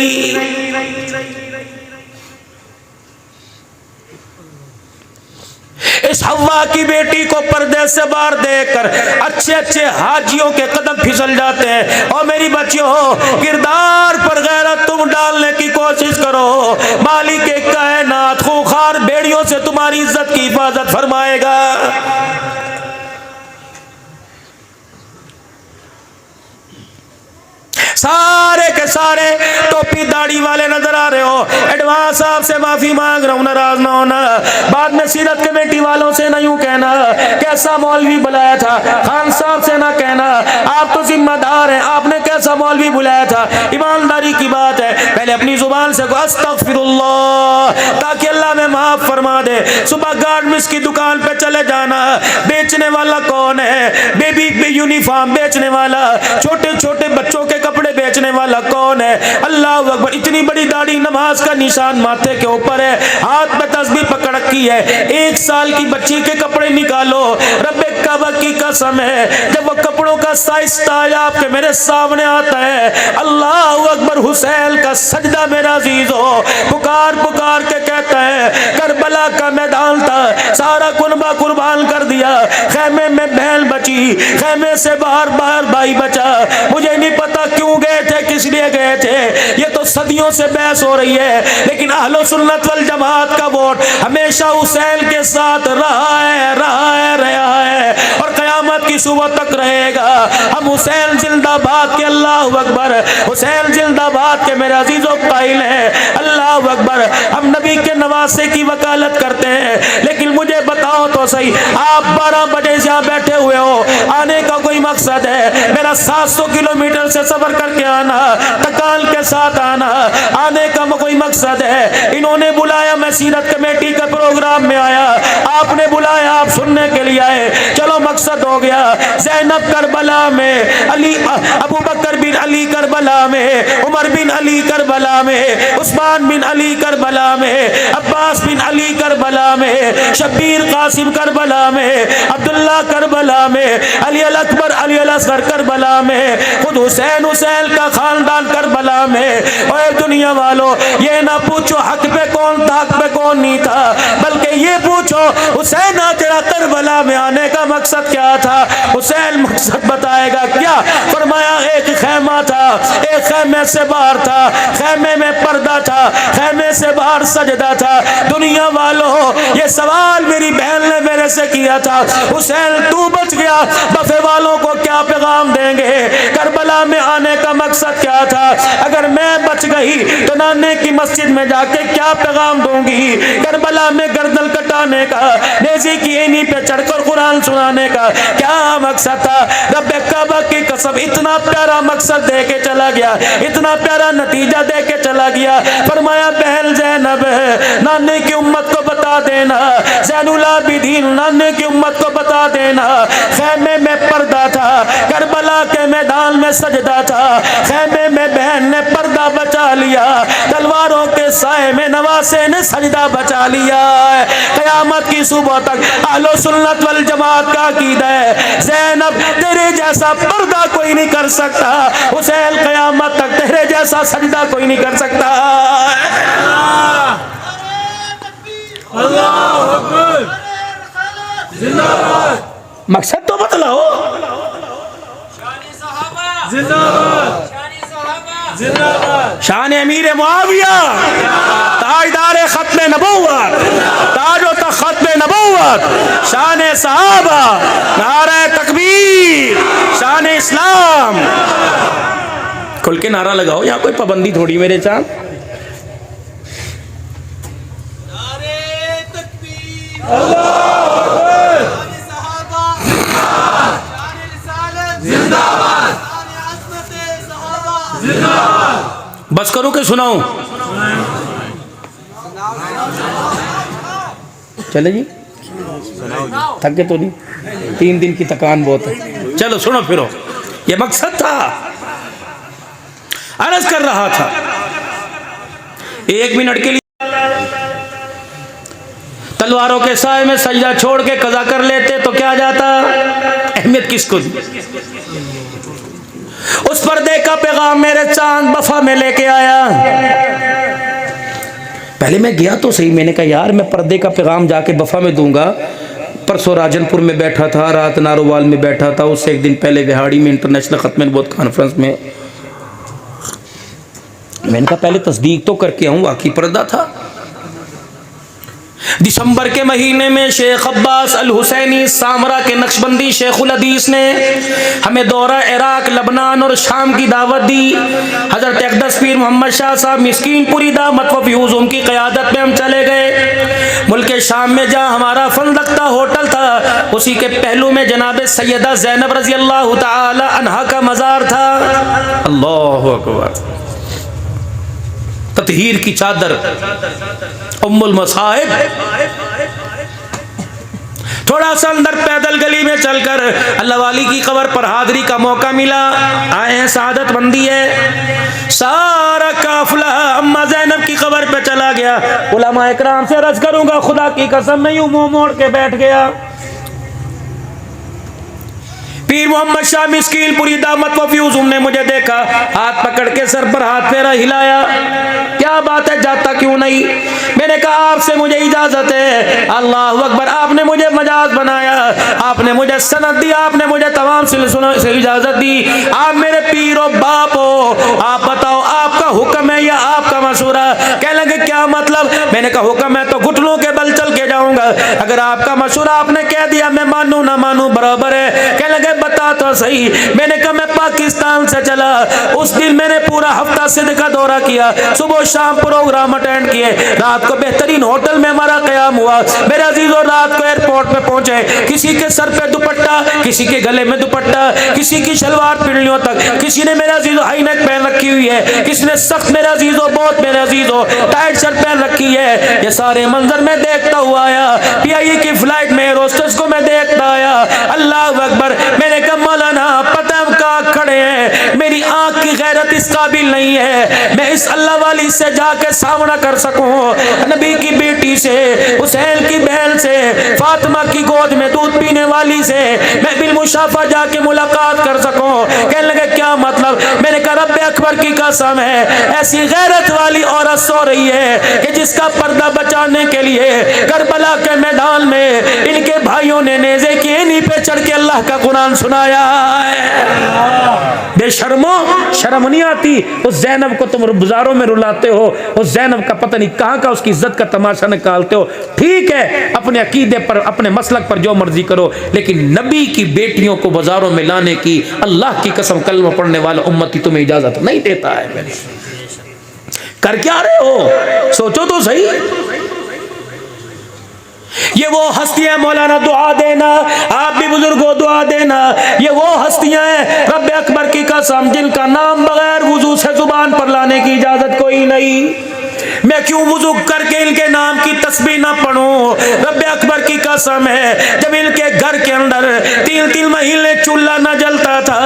इस हवा की बेटी को पर्दे से बाहर देखकर अच्छे अच्छे हाजियों के कदम फिसल जाते हैं। और मेरी बच्चियों, किरदार पर गैरत तुम डालने की कोशिश करो, मालिक के कायनात खूंखार भेड़ियों से तुम्हारी इज्जत की हिफाजत फरमाएगा। सारे के सारे टोपी दाढ़ी वाले नजर आ रहे हो, एडवांस साहब से माफी मांग रहा हूं, नाराज ना होना। बाद में सीरत कमेटी वालों से ना यूं कहना कैसा मौलवी बुलाया था, खान साहब से ना कहना आप तो जिम्मेदार हैं, आपने कैसा मौलवी बुलाया था। ईमानदारी की बात है, पहले अपनी जुबान से अस्तगफिरुल्लाह, ताकि अल्लाह में माफ फरमा दे। सुबह गारमेंट्स की दुकान पे चले जाना, बेचने वाला कौन है, बेबी यूनिफॉर्म बेचने वाला, छोटे छोटे बच्चों के कपड़े बेचने वाला कौन है। अल्लाह अकबर, इतनी बड़ी दाढ़ी नमाज का निशान माथे के ऊपर है, हाथ में तस्बीह पकड़ रखी है। 1 साल की बच्ची के कपड़े निकालो, रब्बे काबा की कसम है, जब वो कपड़ों का साइज ताज आपके मेरे सामने आता है, अल्लाह अकबर, हुसैन का सजदा मेरा अजीज हो पुकार पुकार के कहता है, करबला का मैदान था, सारा कुनबा कुर्बान कर दिया, खैमे में बहन बची, खैमे से बाहर बाहर भाई बचा। मुझे नहीं पता क्यों गए थे, किस लिए गए थे, ये तो सदियों से बहस हो रही है, लेकिन अहले सुन्नत वल जमात का वोट हमेशा हुसैन के साथ रहा है, रहा है और कयामत की सुबह तक रहेगा। हम हुसैन जिंदाबाद के, अल्लाह अकबर, हुसैन जिंदाबाद के मेरे अजीजों कायल हैं, अल्लाह अकबर। हम नबी के नवासे की वकालत करते हैं, लेकिन मुझे बताओ तो सही, आप 12 बजे यहाँ बैठे हुए हो, आने का कोई मकसद है? मेरा 700 किलोमीटर से सफर करके आना, तकाल के साथ आना, आने का कोई मकसद है? इन्होंने बुलाया, मैं सीरत कमेटी के प्रोग्राम में आया, आपने बुलाया, आप सुनने के लिए आए, चलो मकसद हो गया। ज़ैनब करबला में, अली अबू बकर बिन अली करबला में, उमर बिन अली करबला में, उस्मान बिन अली करबला में, अब्बास बिन अली करबला में, शब्बीर कासिम करबला में, अब्दुल्ला करबला में, अली अल अकबर अली अल असगर करबला में, खुद हुसैन का खानदान करबला में। और दुनिया वालों, ये ना पूछो हक पे कौन था, हक पे कौन नहीं था, बल्कि ये पूछो हुसैन तेरा करबला में आने का मकसद क्या था? हुसैन मकसद बताएगा क्या? फरमाया एक खैमा था, एक खैमे से बाहर था, खैमे में पर्दा था, खैमे से बाहर सजदा था। दुनिया वालों, ये सवाल मेरी बहन ने मेरे से किया था, हुसैन तू बच गया, बफे वालों को क्या पैगाम देंगे? करबला में आने का मकसद क्या था? अगर मैं बच गई तो नाने की मस्जिद में जाके क्या पैगाम दूंगी? करबला में गर्दन कटाने का, नेज़ी की एनी पे चढ़कर कुरान सुनाने का क्या मकसद था? रब्बे काबा की कसम, इतना प्यारा मकसद दे के चला गया, इतना प्यारा नतीजा दे के चला गया। फरमाया बहन ज़ैनब, नाने की उम्मत को बता देना, ज़ैनुल आबिदीन नाने की उम्मत को बता देना, खैमे में पर्दा था, करबला के मैदान में सजदा था, खैमे में बहन ने पर्दा बचा लिया, तलवारों के साए में नवासे ने सजदा बचा लिया। क़यामत की सुबह तक अहले सुन्नत वल जमात का अकीदा है, ज़ैनब तेरे जैसा पर्दा कोई नहीं कर सकता, हुसैन क़यामत तक तेरे जैसा सजदा कोई नहीं कर सकता। अल्लाहु अकबर, जिंदाबाद। मकसद तो बतलाओ। शान अमीर मुआविया, ताजदार खत्म नबूवत, ताजो तख्त नबूवत, शान सहाबा, नारे तकबीर, शान इस्लाम। खुल के नारा लगाओ, यहाँ कोई पाबंदी थोड़ी मेरे साथ। बस करूं कि सुनाऊं? चले जी, थके तो नहीं? 3 दिन की थकान बहुत है। चलो सुनो फिरो, ये मकसद था। अर्ज कर रहा था 1 मिनट के लिए तलवारों के साए में सजदा छोड़ के कज़ा कर लेते तो क्या जाता? अहमियत किसको दी? उस पर्दे का पैगाम मेरे चांद वफा में लेके आया। पहले मैं गया तो सही, मैंने कहा यार मैं पर्दे का पैगाम जाके वफा में दूंगा। परसों राजनपुर में बैठा था, रात नारोवाल में बैठा था, उससे 1 दिन पहले विहाड़ी में इंटरनेशनल खत्म नबूवत कॉन्फ्रेंस में। मैंने कहा पहले तस्दीक तो करके आऊँ वाकई पर्दा था। दिसंबर के महीने में शेख अब्बास अल हुसैनी सामरा के नक्शबंदी शेखुल हदीस ने हमें दौरा इराक, लबनान और शाम की दावत दी। हजरत अक़दस पीर मोहम्मद शाह साहब मिस्कीनपुरी दामत व फ्यूज़ उनकी क़यादत में हम चले गए। मुल्क शाम में जहाँ हमारा फंदक्ता होटल था, उसी के पहलू में जनाब सैयदा ज़ैनब रज़ी अल्लाह तआला अन्हा का मज़ार था। अल्लाहु अकबर। ततहीर की चादर उम्मुल मसाइब। थोड़ा सा अंदर पैदल गली में चलकर अल्लाह वाली की कब्र पर हाजिरी का मौका मिला। आए हैं, सादत बंदी है। सारा काफिला अम्मा ज़ैनब की कब्र पे चला गया। उलमा इकराम से अर्ज करूंगा, खुदा की कसम मैं यूं मुंह मोड़ के बैठ गया। पीर मोहम्मद शाह मिस्कीनपुरी दामत व फ्यूज़ ने मुझे देखा, हाथ पकड़ के सर पर हाथ फेरा हिलाया। क्या बात है, जाता क्यों नहीं? मैंने कहा आपसे मुझे इजाजत है। अल्लाह अकबर। आपने मुझे मजाज बनाया, आपने मुझे सनद दी, आपने मुझे तमाम सिलसिलों से इजाजत दी। आप मेरे पीर और बाप हो। आप बताओ आपका हुक्म है या आपका मशूरा? कह लगे क्या मतलब? मैंने कहा हुक्म है तो घुटनों के बल चल के जाऊंगा, अगर आपका मशूरा आपने कह दिया मैं मानू ना मानू बराबर है। कह लगे बता तो सही। मैंने कहा मैं पाकिस्तान से चला, उस दिन मैंने पूरा हफ्ता सिंध का दौरा किया, सुबह शाम प्रोग्राम अटेंड किए, रात को बेहतरीन होटल में हमारा क़याम हुआ। मेरे अजीजों रात को एयरपोर्ट पे पहुंचे, किसी के सर पे दुपट्टा, किसी के गले में दुपट्टा, किसी की शलवार पिंडलियों तक, किसी ने मेरे अजीजों हाई नेक पहन रखी हुई है, किसी ने सख्त मेरे अजीजों बहुत मेरे अजीजों टाइट शर्ट पहन रखी है। ये सारे मंजर में देखता हुआ आया। पीआईए की फ्लाइट में रोस्टर्स को मैं देखता आया। अल्लाह अकबर। मैंने कहा मौलाना पता हम कहाँ खड़े हैं, मेरी आंख की गैरत इस काबिल नहीं है मैं इस अल्लाह वाली से जाके सामना कर सकूं, नबी की बेटी से, हुसैन की बहन से, फातिमा की गोद में दूध पीने वाली से मैं बिल मुशाफा जाके मुलाकात कर सकूं। कहने लगे क्या मतलब? मैंने कहा रब्बे अकबर की कसम है, ऐसी गैरत वाली औरत सो रही है कि जिसका पर्दा बचाने के लिए करबला के मैदान में इनके भाइयों ने नेज़े की इन्हीं पे चढ़ के अल्लाह का कुरान सुनाया है। बेशर्मो, शर्म नहीं आती? उस ज़ैनब को तुम बाजारों में रुलाते हो, उस ज़ैनब का पता नहीं कहाँ का उसकी इज्जत का तमाशा निकालते हो। ठीक है, अपने अकीदे पर, अपने मसलक पर जो मर्जी करो, लेकिन नबी की बेटियों को बाजारों में लाने की अल्लाह की कसम कलमा पढ़ने वाला उम्मती तुम्हें इजाजत नहीं देता है। कर क्या रहे हो? सोचो तो सही। ये वो हस्तियां, मौलाना दुआ देना, आप भी बुजुर्गों दुआ देना, ये वो हस्तियां हैं रब्बे अकबर की कसम जिनका नाम बगैर वुजू से जुबान पर लाने की इजाजत कोई नहीं। मैं क्यों वुजू करके इनके नाम की तस्बीह ना पढ़ूं? रब्बे अकबर की कसम है, जब इनके घर के अंदर 3-3 महीने चूल्हा न जलता था,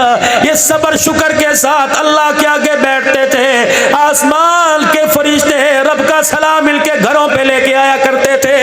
ये सबर शुक्र के साथ अल्लाह के आगे बैठते थे। आसमान के फरिश्ते रब का सलाम इनके घरों पे लेके आया करते थे।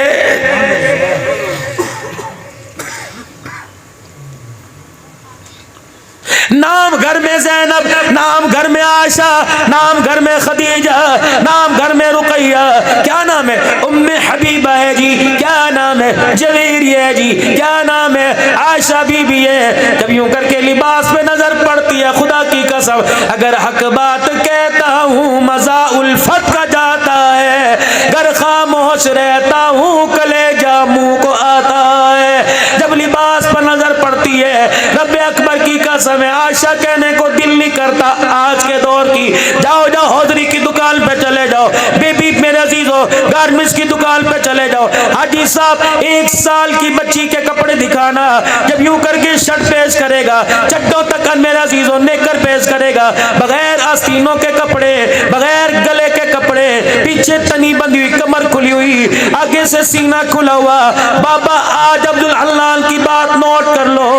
नाम घर में ज़ैनब, नाम घर में आयशा, नाम घर में खदीजा, नाम घर में रुकैया, क्या नाम है? उम्मे हबीबा है जी, क्या नाम है? जवेरिया है जी, क्या नाम है? आयशा बीबी है। जब यूं करके लिबास पे नजर पड़ती है, खुदा की कसम अगर हक बात कहता हूँ मजा उल्फत का जाता है, घर खामोश रहता हूँ कलेजा मुंह को आता है। जब लिबास पर नजर पड़ती है, रब्बे अकबर की कसम है आयशा कहने को दिल नहीं करता आज के दौर की, जाओ जाओ हौजरी की दुकान पे चले जाओ, बेबी मेरे अजीजों, गारमेंट्स की दुकान पे चले जाओ, हाजी साहब 1 साल की बच्ची के कपड़े दिखाना, जब यूं करके शर्ट पेश करेगा, चड्डों तक मेरे अजीजों नेकर पेश करेगा, बगैर आस्तीनों के कपड़े, बगैर गले के कपड़े, पीछे तनी बंधी हुई, कमर खुली हुई, आगे से सीना खुला हुआ। बाबा आज अब्दुल हल्लाल की बात नोट कर लो,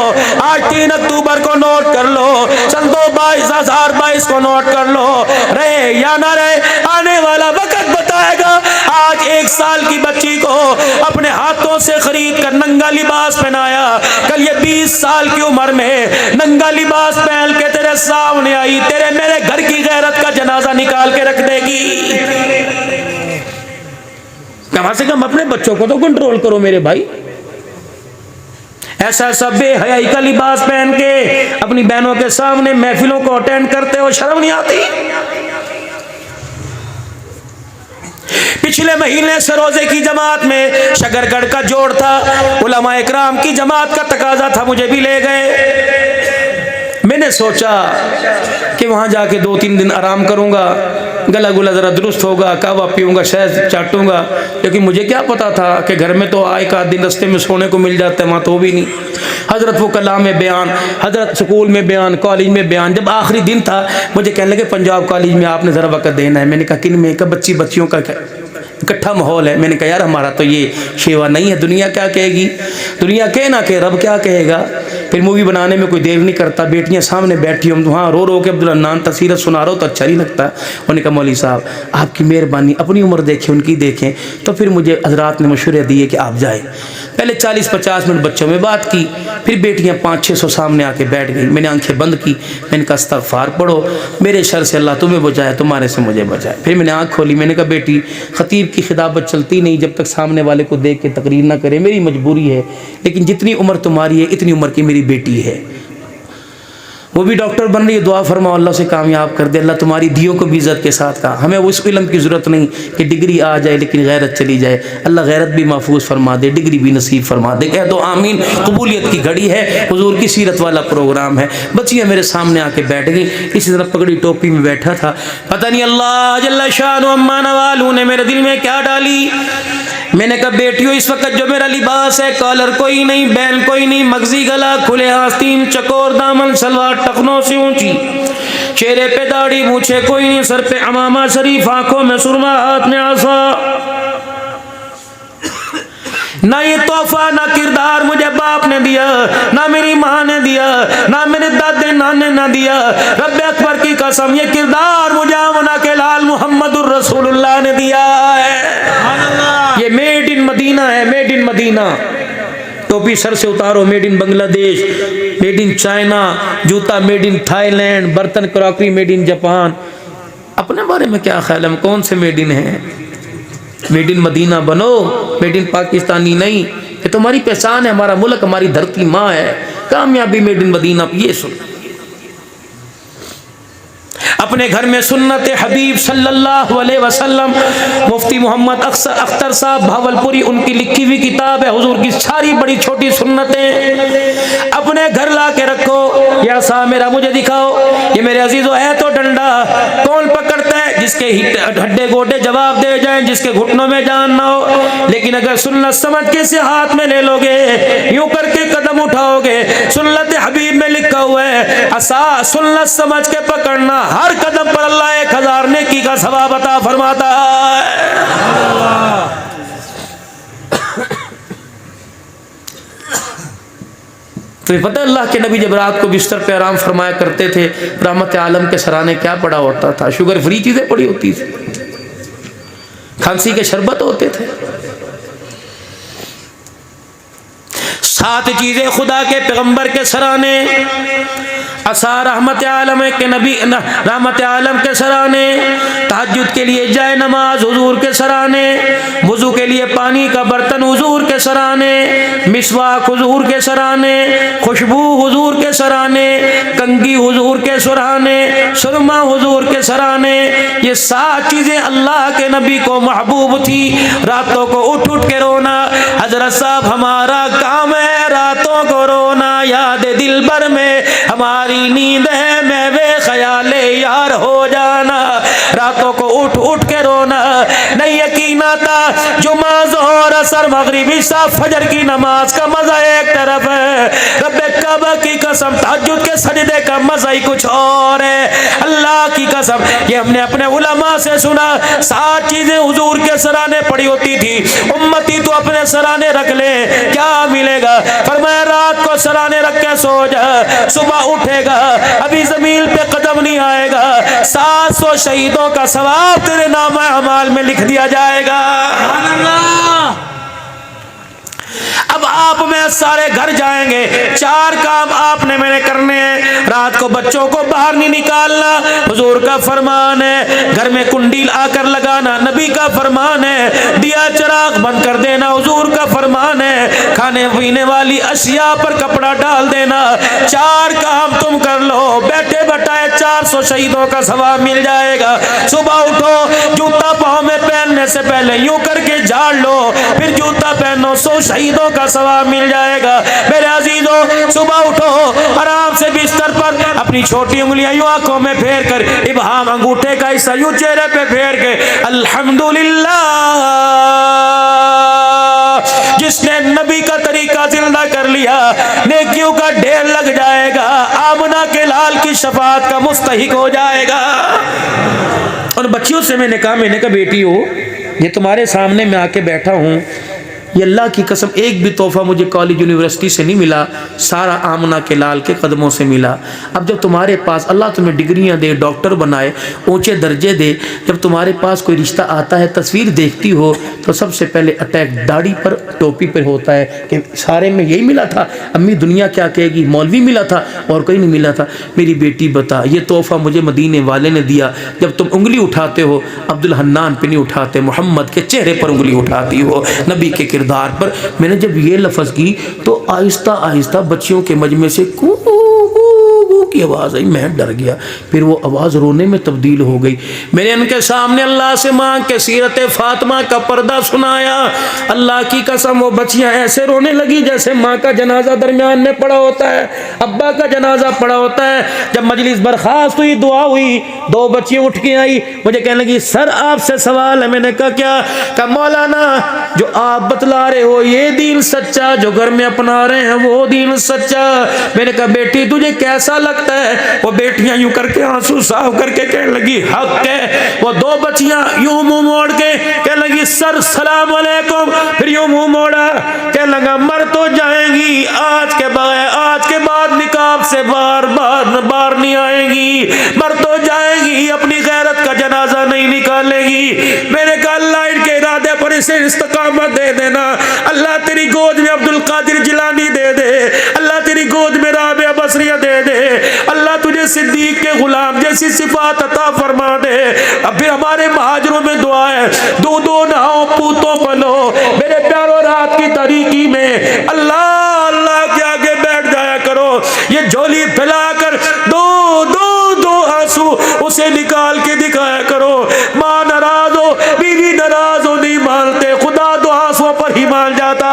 आज 3 अक्टूबर को नोट कर लो, सन 2022 को नोट कर लो, रहे या ना रहे आने वाला वक्त बताएगा। आज 1 साल की बच्ची को अपने हाथों से खरीद कर नंगा लिबास पहनाया, कल ये 20 साल की उम्र में नंगा लिबास पहन के तेरे सामने आई, तेरे मेरे घर की गैरत का जनाजा निकाल के रख देगी। कम से कम अपने बच्चों को तो कंट्रोल करो मेरे भाई। ऐसा ऐसा बेहयाई का लिबास पहन के अपनी बहनों के सामने महफिलों को अटेंड करते हो, शर्म नहीं आती? पिछले महीने से रोजे की जमात में शकरगढ़ का जोड़ था, उलमा इकराम की जमात का तकाजा था, मुझे भी ले गए। मैंने सोचा कि वहां जाके 2-3 दिन आराम करूंगा, गला गुला जरा दुरुस्त होगा, कहवा पीऊंगा, शहद चाटूंगा, लेकिन मुझे क्या पता था कि घर में तो एक आध दिन रस्ते में सोने को मिल जाता है, वहाँ तो भी नहीं। हजरत वो कलाम में बयान, हजरत स्कूल में बयान, कॉलेज में बयान, जब आखिरी दिन था मुझे कहने लगे पंजाब कॉलेज में आपने ज़रा वक्त देना है। मैंने कहा किन में? का बच्चियों का इकट्ठा माहौल है। मैंने कहा यार हमारा तो ये शेवा नहीं है, दुनिया क्या कहेगी, दुनिया कहे ना कहे, रब क्या कहेगा। फिर मूवी बनाने में कोई देर नहीं करता, बेटियां सामने बैठी हम वहाँ रो रो के अब्दुल हन्नान तस्वीर सुना रहा हो तो अच्छा नहीं लगता। उन्होंने कहा मौलवी साहब आपकी मेहरबानी, अपनी उम्र देखें उनकी देखें। तो फिर मुझे हजरात ने मशवरे दिए कि आप जाएँ। पहले 40-50 मिनट बच्चों में बात की, फिर बेटियां 500-600 सामने आके बैठ गई। मैंने आंखें बंद की, मैंने कहा इस्तग़फ़ार पढ़ो, मेरे शर से अल्लाह तुम्हें बचाए, तुम्हारे से मुझे बचाए। फिर मैंने आंख खोली, मैंने कहा बेटी खतीब की खिताबत चलती नहीं जब तक सामने वाले को देख के तकरीर ना करे, मेरी मजबूरी है, लेकिन जितनी उम्र तुम्हारी है इतनी उम्र की मेरी बेटी है, वो भी डॉक्टर बन रही है, दुआ फरमाओ अल्लाह से कामयाब कर दे, अल्लाह तुम्हारी दियों को भी इज्जत के साथ कहा। हमें उस इल्म की ज़रूरत नहीं कि डिग्री आ जाए लेकिन गैरत चली जाए, अल्लाह गैरत भी महफूज फरमा दे, डिग्री भी नसीब फरमा दे। कह दो आमीन। कबूलियत की घड़ी है, हुजूर की सीरत वाला प्रोग्राम है। बच्चियाँ मेरे सामने आके बैठ गई, इसी तरह पगड़ी टोपी में बैठा था। पता नहीं अल्लाह जल्ला शान अम्मा नवालू ने मेरे दिल में क्या डाली। मैंने कहा बेटियों इस वक्त जो मेरा लिबास है, कॉलर कोई नहीं, बैन कोई नहीं, मगजी गला, खुले आस्तीन, चकोर दामन, सलवार टखनों से ऊंची, चेहरे पे दाढ़ी मूछे कोई नहीं, सर पे अमामा शरीफ, आंखों में सुरमा, हाथ में आसा। ना ये तोहफा ना किरदार मुझे बाप ने दिया, ना मेरी माँ ने दिया, ना मेरे दादे नाने ना दिया। रब अकबर की कसम ये किरदार मुझे आमना के लाल मोहम्मदुर रसूलुल्लाह ने दिया है। ये मेड इन मदीना है, मेड इन मदीना। टोपी सर से उतारो, made in Bangladesh, made in China, जूता मेड इन थाईलैंड, बर्तन क्रॉकरी मेड इन जापान। अपने बारे में क्या ख्याल है, हम कौन से मेड इन हैं? मेड इन मदीना बनो, मेड इन पाकिस्तानी नहीं। ये तो हमारी पहचान है, हमारा मुल्क, हमारी धरती माँ है। कामयाबी मेड इन मदीना। ये सुन, अपने घर में सुन्नत हबीब सल्लल्लाहु अलैहि वसल्लम, मुफ्ती मोहम्मद अख्तर साहब भावलपुरी, उनकी लिखी हुई किताब है हुजूर की सारी बड़ी छोटी सुन्नतें, अपने घर ला के रखो। या सा मेरा मुझे दिखाओ, ये मेरे अजीजों है तो डंडा कौन पकड़ता है? जिसके हड्डे गोडे जवाब दे जाएं, जिसके घुटनों में जान ना हो। लेकिन अगर सुन्नत समझ के इसे हाथ में ले लोगे, यूं करके कदम उठाओगे, सुन्नत हबीब में लिखा हुआ है असा सुन्नत समझ के पकड़ना, हर कदम पर अल्लाह 1000 नेकी का सवाब अता फरमाता है। तो पता है अल्लाह के नबी जब रात को बिस्तर पे आराम फरमाया करते थे, रहमत आलम के सराने क्या पड़ा होता था? शुगर फ्री चीजें पड़ी होती थी, खांसी के शरबत होते थे। 7 चीजें खुदा के पैगंबर के सराने, असा रहमत आलम के नबी रहमत आलम के सराने, तहज्जुद के लिए जाए नमाज हुजूर के सराने, वुजू के लिए पानी का बर्तन हुजूर के सराने, मिसवाक हुजूर के सराने, खुशबू हुजूर के सराने, कंगी हुजूर के सराने, सुरमा हुजूर के सराने। ये 7 चीजें अल्लाह के नबी को महबूब थी। रातों को उठ उठ के रोना, हजरत साहब हमारा काम है रातों को रोना, याद दिल भर में हमारी नींद है, मैं वे ख्याले यार हो जाना। रातों को उठ उठ के रोना, नहीं यकीन आता जुमा ज़ोहर असर मगरिब इशा फजर की नमाज का मजा एक तरफ है, रब्बे काबा की कसम तहज्जुद के सजदे का मजा ही कुछ और है। अल्लाह की कसम ये हमने अपने उलमा से सुना, 7 चीजें हुजूर के सराने पड़ी होती थी, उम्मती तो अपने सराने रख ले क्या मिलेगा। फरमाया रात को सराने रख के सो जा, सुबह उठेगा अभी जमीन पे कदम नहीं आएगा, 700 शहीदों का सवाब तेरे नामा अमाल में लिख दिया जाएगा। अब आप में सारे घर जाएंगे, 4 काम आपने मैंने करने हैं। रात को बच्चों को बाहर नहीं निकालना, हुजूर का फरमान है। घर में कुंडील आकर लगाना, नबी का फरमान है। दिया चिराग बंद कर देना, हुजूर का फरमान है। खाने पीने वाली अशिया पर कपड़ा डाल देना। 4 काम तुम कर लो, बैठे बैठाए 400 शहीदों का सवाब मिल जाएगा। सुबह उठो, जूता पाँव में पहनने से पहले यूं करके झाड़ लो, फिर जूता पहनो, 100 शहीदों का सवाब मिल जाएगा। मेरे अजीजों, सुबह उठो, आराम से बिस्तर पर अपनी छोटी उंगलियां यूं आंखों में फेर कर, इब्हाम अंगूठे का हिस्सा यूं चेहरे पे फेर के अल्हम्दुलिल्लाह, जिसने नबी का तरीका जिंदा कर लिया नेकियों का ढेर लग जाएगा, आमना के लाल की शफाअत का मुस्तहिक हो जाएगा। और बच्चियों से मैंने कहा बेटी हो, ये तुम्हारे सामने मैं आके बैठा हूँ, ये अल्लाह की कसम एक भी तोहफा मुझे कॉलेज यूनिवर्सिटी से नहीं मिला, सारा आमना के लाल के कदमों से मिला। अब जब तुम्हारे पास अल्लाह तुम्हें डिग्रियां दे, डॉक्टर बनाए, ऊंचे दर्जे दे, जब तुम्हारे पास कोई रिश्ता आता है, तस्वीर देखती हो तो सबसे पहले अटैक दाढ़ी पर, टोपी पर होता है कि सारे में यही मिला था, अम्मी दुनिया क्या कहेगी, मौलवी मिला था और कोई नहीं मिला था। मेरी बेटी बता, ये तोहफा मुझे मदीने वाले ने दिया। जब तुम उंगली उठाते हो अब्दुल हन्नान पे नहीं उठाते, मोहम्मद के चेहरे पर उंगली उठाती हो, नबी के किरदार पर। मैंने जब ये लफ्ज की तो आहिस्ता आहिस्ता बच्चियों के मजमे से कू की आवाज़ आई, मैं डर गया, फिर वो आवाज़ रोने में तब्दील हो गई। मैंने उनके सामने अल्लाह से मांग के सीरत फातिमा का पर्दा सुनाया। अल्लाह की कसम वो बच्चियां ऐसे रोने लगी जैसे माँ का जनाजा दरमियान में पड़ा होता है, अब्बा का जनाजा पड़ा होता है। जब मजलिस बर्खास्त हुई, दुआ हुई, 2 बच्चियां उठ के आई, मुझे कहने लगी सर आपसे सवाल है। मैंने कहा क्या? कहा मौलाना जो आप बतला रहे हो ये दीन सच्चा, जो घर में अपना रहे हैं वो दीन सच्चा। मैंने कहा बेटी तुझे कैसा लगता है? वो बेटियां यूं करके आंसू साफ करके कहने लगी हक है। वो 2 बच्चियां यूं मुंह मोड़ के कहने लगी सर सलाम अलैकुम, फिर यूं मुंह मोड़ा, कहने लगा मर तो जाएंगी, आज के बाद निकाब से बार नहीं आएंगी, मर तो जाएंगी, अपनी गैरत का जनाजा नहीं निकालेगी। मैंने कहा अल्लाह इनके इरादे पर इसे इस्तिकामत दे देना, अल्लाह तेरी गोद में अब्दुल कादिर जिलानी दे दे, अल्लाह तेरी गोद में राबिया बसरिया दे दे, अल्लाह तुझे सिद्दीक के गुलाम जैसी सिफात अता फरमा दे। अब फिर हमारे महाजरों में दुआ है, 2 नहाओ पूतों पलो, मेरे प्यारो रात की तारीकी में अल्लाह अल्लाह के आगे बैठ जाया करो, ये झोली फैलाकर 2 आंसू उसे निकाल के दिखाया करो। माँ नाराज हो, बीवी नाराज हो, नहीं मानते, खुदा 2 आंसुओं पर ही मान जाता।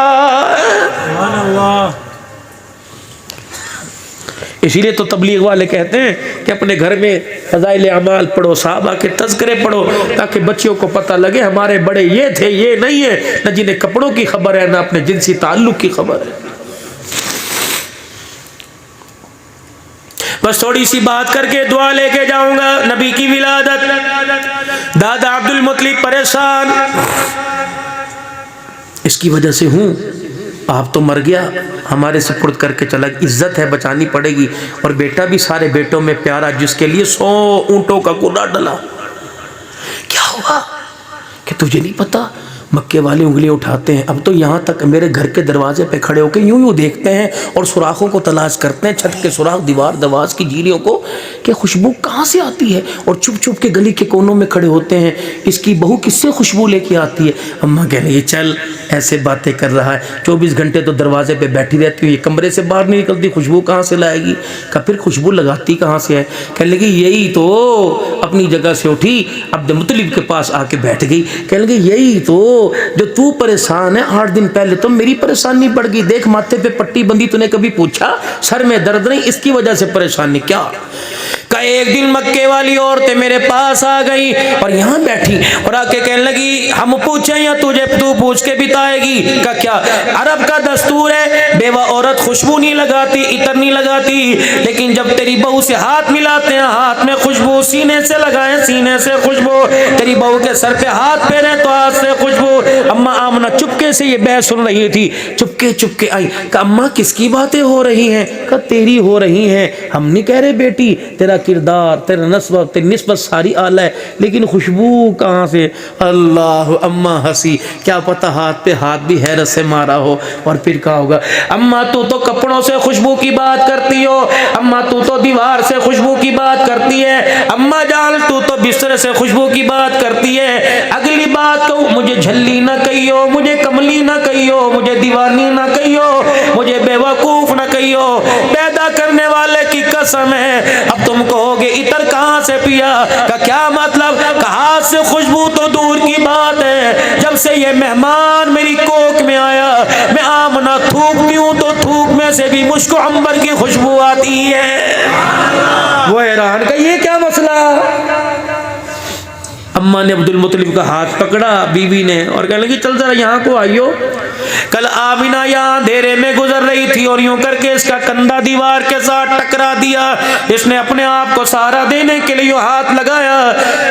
इसीलिए तो तबलीग वाले कहते हैं कि अपने घर में फज़ाइल अमाल पढ़ो, सहाबा के तज़किरे पढ़ो, ताकि बच्चियों को पता लगे हमारे बड़े ये थे, ये नहीं है, न जिन्हें कपड़ों की खबर है, न अपने जिनसी ताल्लुक की खबर है। बस थोड़ी सी बात करके दुआ लेके जाऊंगा। नबी की विलादत, दादा अब्दुल मुत्तलिब परेशान, इसकी वजह से हूँ, आप तो मर गया, हमारे सुपुर्द करके चला, इज्जत है बचानी पड़ेगी। और बेटा भी सारे बेटों में प्यारा, जिसके लिए 100 ऊंटों का कूड़ा डला। क्या हुआ कि तुझे नहीं पता? मक्के वाले उंगलियां उठाते हैं। अब तो यहाँ तक मेरे घर के दरवाजे पे खड़े होकर यूं देखते हैं और सुराखों को तलाश करते हैं, छत के सुराख, दीवार दरवाज की जीलियों को, कि खुशबू कहाँ से आती है। और चुप चुप के गली के कोनों में खड़े होते हैं, इसकी बहू किससे खुशबू लेके आती है। अम्मा कह रही है चल, ऐसे बातें कर रहा है, 24 घंटे तो दरवाजे पे बैठी रहती हुई, कमरे से बाहर नहीं निकलती, खुशबू कहाँ से लाएगी? का फिर खुशबू लगाती कहाँ से है? कहने लगी यही तो, अपनी जगह से उठी, अब्दुल मुत्तलिब के पास आके बैठ गई। कहने लगी यही तो, जो तू परेशान है, 8 दिन पहले तो मेरी परेशानी बढ़ गई, देख माथे पे पट्टी बंदी, तूने कभी पूछा सर में दर्द नहीं, इसकी वजह से परेशानी क्या? का का एक दिन मक्के वाली औरतें मेरे पास आ गई और यहाँ बैठी और आके कहने लगी हम पूछे या तुझे तू पूछ के बिताएगी? का क्या अरब का दस्तूर है, बेवा औरत खुशबू नहीं लगाती, इतर नहीं लगाती, लेकिन जब तेरी बहू से हाथ मिलाते हैं हाथ में खुशबू, सीने से लगाए सीने से खुशबू, तेरी बहू के सर पे हाथ फेरे तो हाथ से खुशबू। अम्मा आमना चुपके से ये बहस सुन रही थी, चुपके चुपके आई। कहा अम्मा किसकी बातें हो रही हैं? कहा तेरी हो रही हैं। हम नहीं कह रहे बेटी, तेरा किरदार, तेरा नस्ब, तेरी निस्बत सारी आला है, लेकिन खुशबू कहाँ से? अल्लाह। अम्मा हंसी, क्या पता हाथ पे हाथ भी हैरत से मारा हो। और फिर कहा होगा अम्मा तू तो कपड़ों से खुशबू की बात करती हो, अम्मा तू तो दीवार से खुशबू की बात करती है, अम्मा जान तू तो बिस्तर से खुशबू की बात करती है। अगली बात कहूँ मुझे झल्ली ना कहियो, मुझे कमली ना कहियो, मुझे दीवानी ना कहियो, मुझे बेवकूफ ना कहियो, पैदा करने वाले की कसम है अब तुम कहोगे इतर कहाँ से पिया? का क्या मतलब? कहा से खुशबू तो दूर की बात है, जब से ये मेहमान मेरी कोख में आया मैं आमना थूकती हूँ तो थूक में से भी मुझको अंबर की खुशबू आती है। वो हैरान का ये क्या मसला? अम्मा ने अब्दुल मुत्तलिब का हाथ पकड़ा बीवी ने और कहने लगी चल जरा यहाँ को आइयो। कल आमिना यहाँ अंधेरे में गुजर रही थी और यूं करके इसका कंधा दीवार के साथ टकरा दिया। इसने अपने आप को सहारा देने के लिए हाथ लगाया,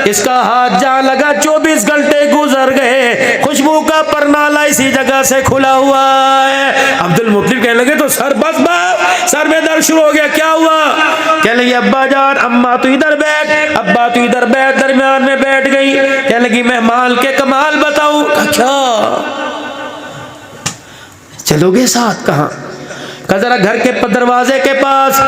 इसका हाथ जहाँ लगा 24 घंटे गुजर गए, खुशबू का परनाला इसी जगह से खुला हुआ है। अब्दुल मुत्तलिब कहने लगे तो सर बस सर में दर्द शुरू हो गया, क्या हुआ? कहने लगी अब्बा जान अम्मा तो इधर बैठ, अब्बा तो इधर बैठ, दरमियान में बैठ गई। कहने लगी मेहमान के कमाल बताऊं? अच्छा चलोगे साथ? कहाँ? जरा घर के दरवाजे के पास।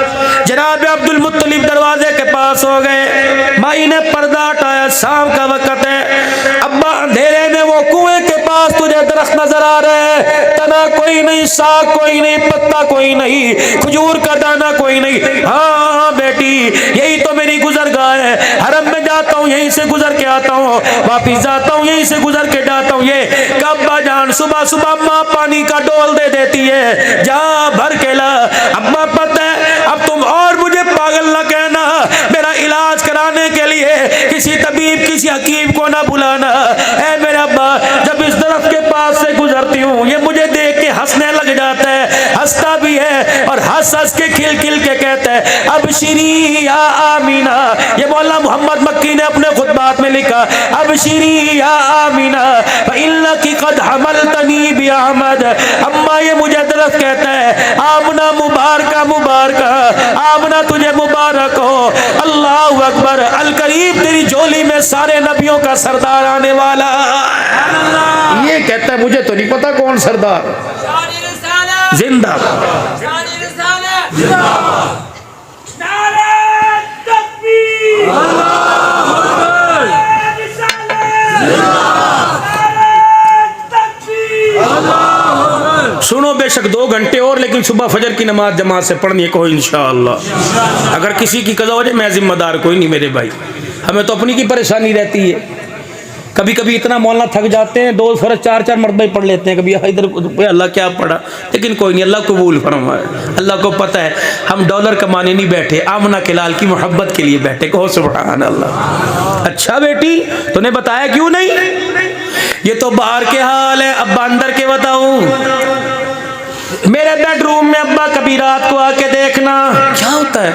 जनाब अब्दुल मुत्तलिब दरवाजे के पास हो गए, माई ने पर्दा हटाया, शाम का वक्त है। अब्बा अंधेरे में वो कुएं के पास तुझे दरख्त नजर आ रहे हैं, तना कोई नहीं, साग कोई नहीं, पत्ता कोई नहीं, खजूर का दाना कोई नहीं। हाँ बेटी यही तो मेरी गुजरगाह है, हरम में जाता हूँ यहीं से गुजर के आता हूँ, वापिस जाता हूँ यहीं से गुजर के जाता हूँ। ये अब्बा जान सुबह सुबह माँ पानी का डोल दे देती है, जा भर के ला। अम्मा पता है अब तुम और मुझे पागल ना कहना, मेरा इलाज कराने के लिए किसी तबीब किसी हकीम को ना बुलाना। ऐ मेरे अब्बा जब इस दरख्त के पास से गुजरती हूँ ये मुझे देख के हंसने लग जाता है, हंसता भी है और हंस हंस के खिल खिल के कहता है अब श्री या आमीना। ये मौला मोहम्मद मक्की ने अपने खुतबात में लिखा अब श्री या आमीना इल्ला की कद हमलतनी भी अहमद। अम्मा ये मुझे दरख्त कहता है आमना मुबारका मुबारका, आमना तुझे मुबारक हो। अल्लाह अकबर, अल करीब तेरी झोली में सारे नबियों का सरदार आने वाला। ये कहता है मुझे तो नहीं पता कौन सरदार। जिंदाबाद। सुनो बेशक 2 घंटे और, लेकिन सुबह फजर की नमाज जमात से पढ़नी है कहो इंशाअल्लाह। अगर किसी की कज़ा हो जाए मैं जिम्मेदार कोई नहीं मेरे भाई, हमें तो अपनी की परेशानी रहती है। कभी कभी इतना मौलाना थक जाते हैं 2 फर्ज 4 मरतबा पढ़ लेते हैं, कभी इधर अल्लाह क्या पढ़ा, लेकिन कोई नहीं, अल्लाह कबूल फरमाए। अल्लाह को पता है हम डॉलर कमाने नहीं बैठे, आमना के लाल की मोहब्बत के लिए बैठे, कहो सुभान अल्लाह। अच्छा बेटी तूने बताया क्यों नहीं? ये तो बाहर के हाल है, अब्बा अंदर के बताऊं। मेरे बेडरूम में अब्बा कभी रात को आके देखना क्या होता है।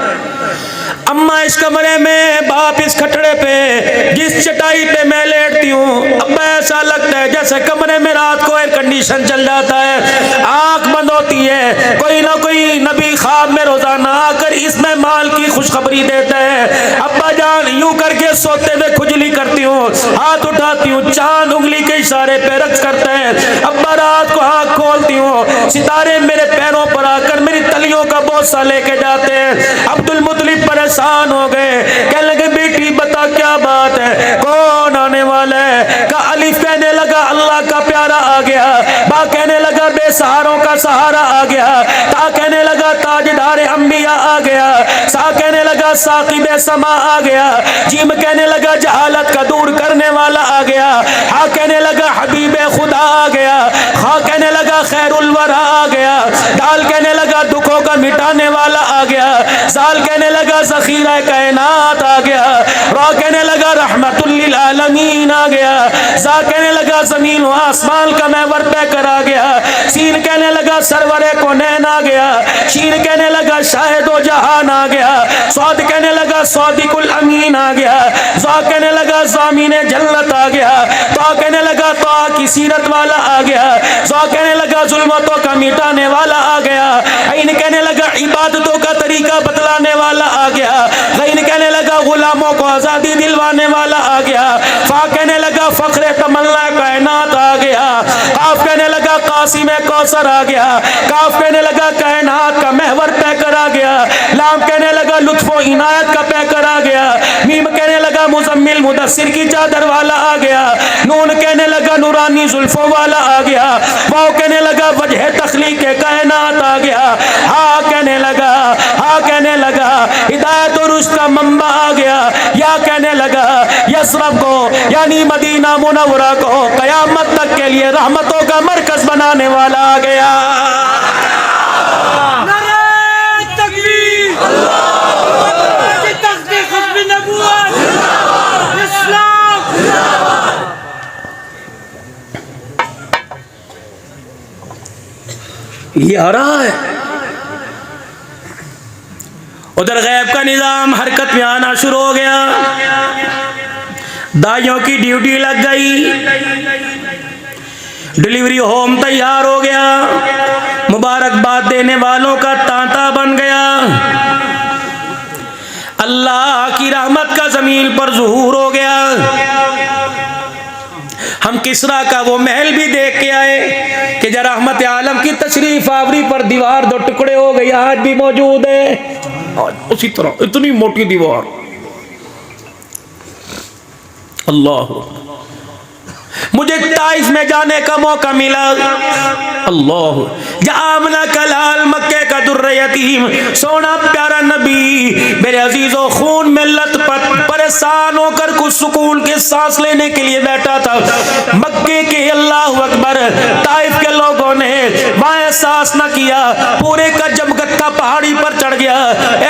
अम्मा इस कमरे में, बाप इस खटड़े पे, जिस चटाई पे मैं लेटती हूँ अब्बा ऐसा लगता है जैसे कमरे में रात को एयर कंडीशन चल जाता है, आंख बंद होती है, कोई ना कोई नबी ख्वाब में रोजाना आकर इसमें माल की खुशखबरी देता है। अब्बा जान यूं करके सोते में खुजली करती हूँ, हाथ उठाती हूँ, चांद उंगली के इशारे पे रक्स करता है। अब्बा रात को आंख खोलती हूँ, सितारे मेरे पैरों पर आकर मेरी तलियों का बोसा लेके जाते हैं। अब्दुल मुत्तलिब परेशान हो गए, कहने लगे बेटी बता क्या बात है, कौन आने वाला है? का अलिफ कहने लगा अल्लाह का प्यारा आ गया, बा कहने लगा बेसहारों का सहारा आ गया, ता कहने लगा ताजदार अंबिया आ गया, सा कहने लगा साकिब समा आ गया, जीम कहने लगा जहालत का दूर करने वाला आ गया, हा कहने लगा हबीब खुदा आ गया, खा कहने लगा लगा खैरुल वरा आ गया, दाल कहने लगा दुखों का मिटाने वाला आ गया, जाल कहने लगा ज़ख़ीरा कायनात आ गया, रा कहने लगा रहमतुल लिल आलमीन आ गया, जा कहने लगा ज़मीन व आसमान का महवर पैकर आ गया, सीन कहने लगा सरवरे कौनैन आ गया, शीन कहने लगा शाहिदो जहान आ गया, स्वाद कहने लगा स्वादिकुल अमीन आ गया, जा कहने लगा ज़ामीने जन्नत आ गया, तो कहने लगा तो की सीरत वाला आ गया, जा कहने लगा जुल्मतों का मिटाने वाला आ गया, इन कहने लगा इबादतों का तरीका बतलाने वाला आ गया, ग़ैन कहने लगा गुलामों को आज़ादी दिलवाने वाला आ गया, फा कहने लगा फ़ख्रे तमन्ना कायनात आ गया, काफ कहने लगा कासिम कौसर आ गया, काफ कहने लगा कायनात का महवर पैकर आ गया, लाम कहने लगा लुत्फ़ो इनायत का पैकर आ गया, मीम कहने लगा मुज़म्मिल मुदस्सिर की चादर वाला आ गया, नून कहने लगा नूरानी जुल्फ़ों वाला आ गया, वाव कहने लगा वजह तख्लीक़ कायनात आ गया, हा कहने लगा हिदायत और उसका मंबा आ गया, या कहने लगा यसरब को यानी मदीना मुनव्वरा को क़यामत तक के लिए रहमतों का मरकज बनाने वाला आ गया। ये आ रहा है, उधर गैब का निजाम हरकत में आना शुरू हो गया, दाइयों की ड्यूटी लग गई, डिलीवरी होम तैयार हो गया, मुबारकबाद देने वालों का तांता बन गया, अल्लाह की रहमत का जमीन पर ज़ुहूर हो गया। हम किसरा का वो महल भी देख के आए कि जरा रहमत आलम की तशरीफ आवरी पर दीवार दो टुकड़े हो गई, आज भी मौजूद है, आज उसी तरह इतनी मोटी दीवार। अल्लाह, मुझे ताइफ में जाने का मौका मिला, अल्लाह, जामना कलाल मक्के का दुर्र यतीम सोना प्यारा नबी मेरे अजीजों खून में लथपथ परेशान होकर कुछ सुकून के सांस लेने के लिए बैठा था। मक्के के अल्लाह अकबर ताइफ के लोगों ने वहां एहसास न किया, पूरे का जमगट्टा पहाड़ी पर चढ़ गया,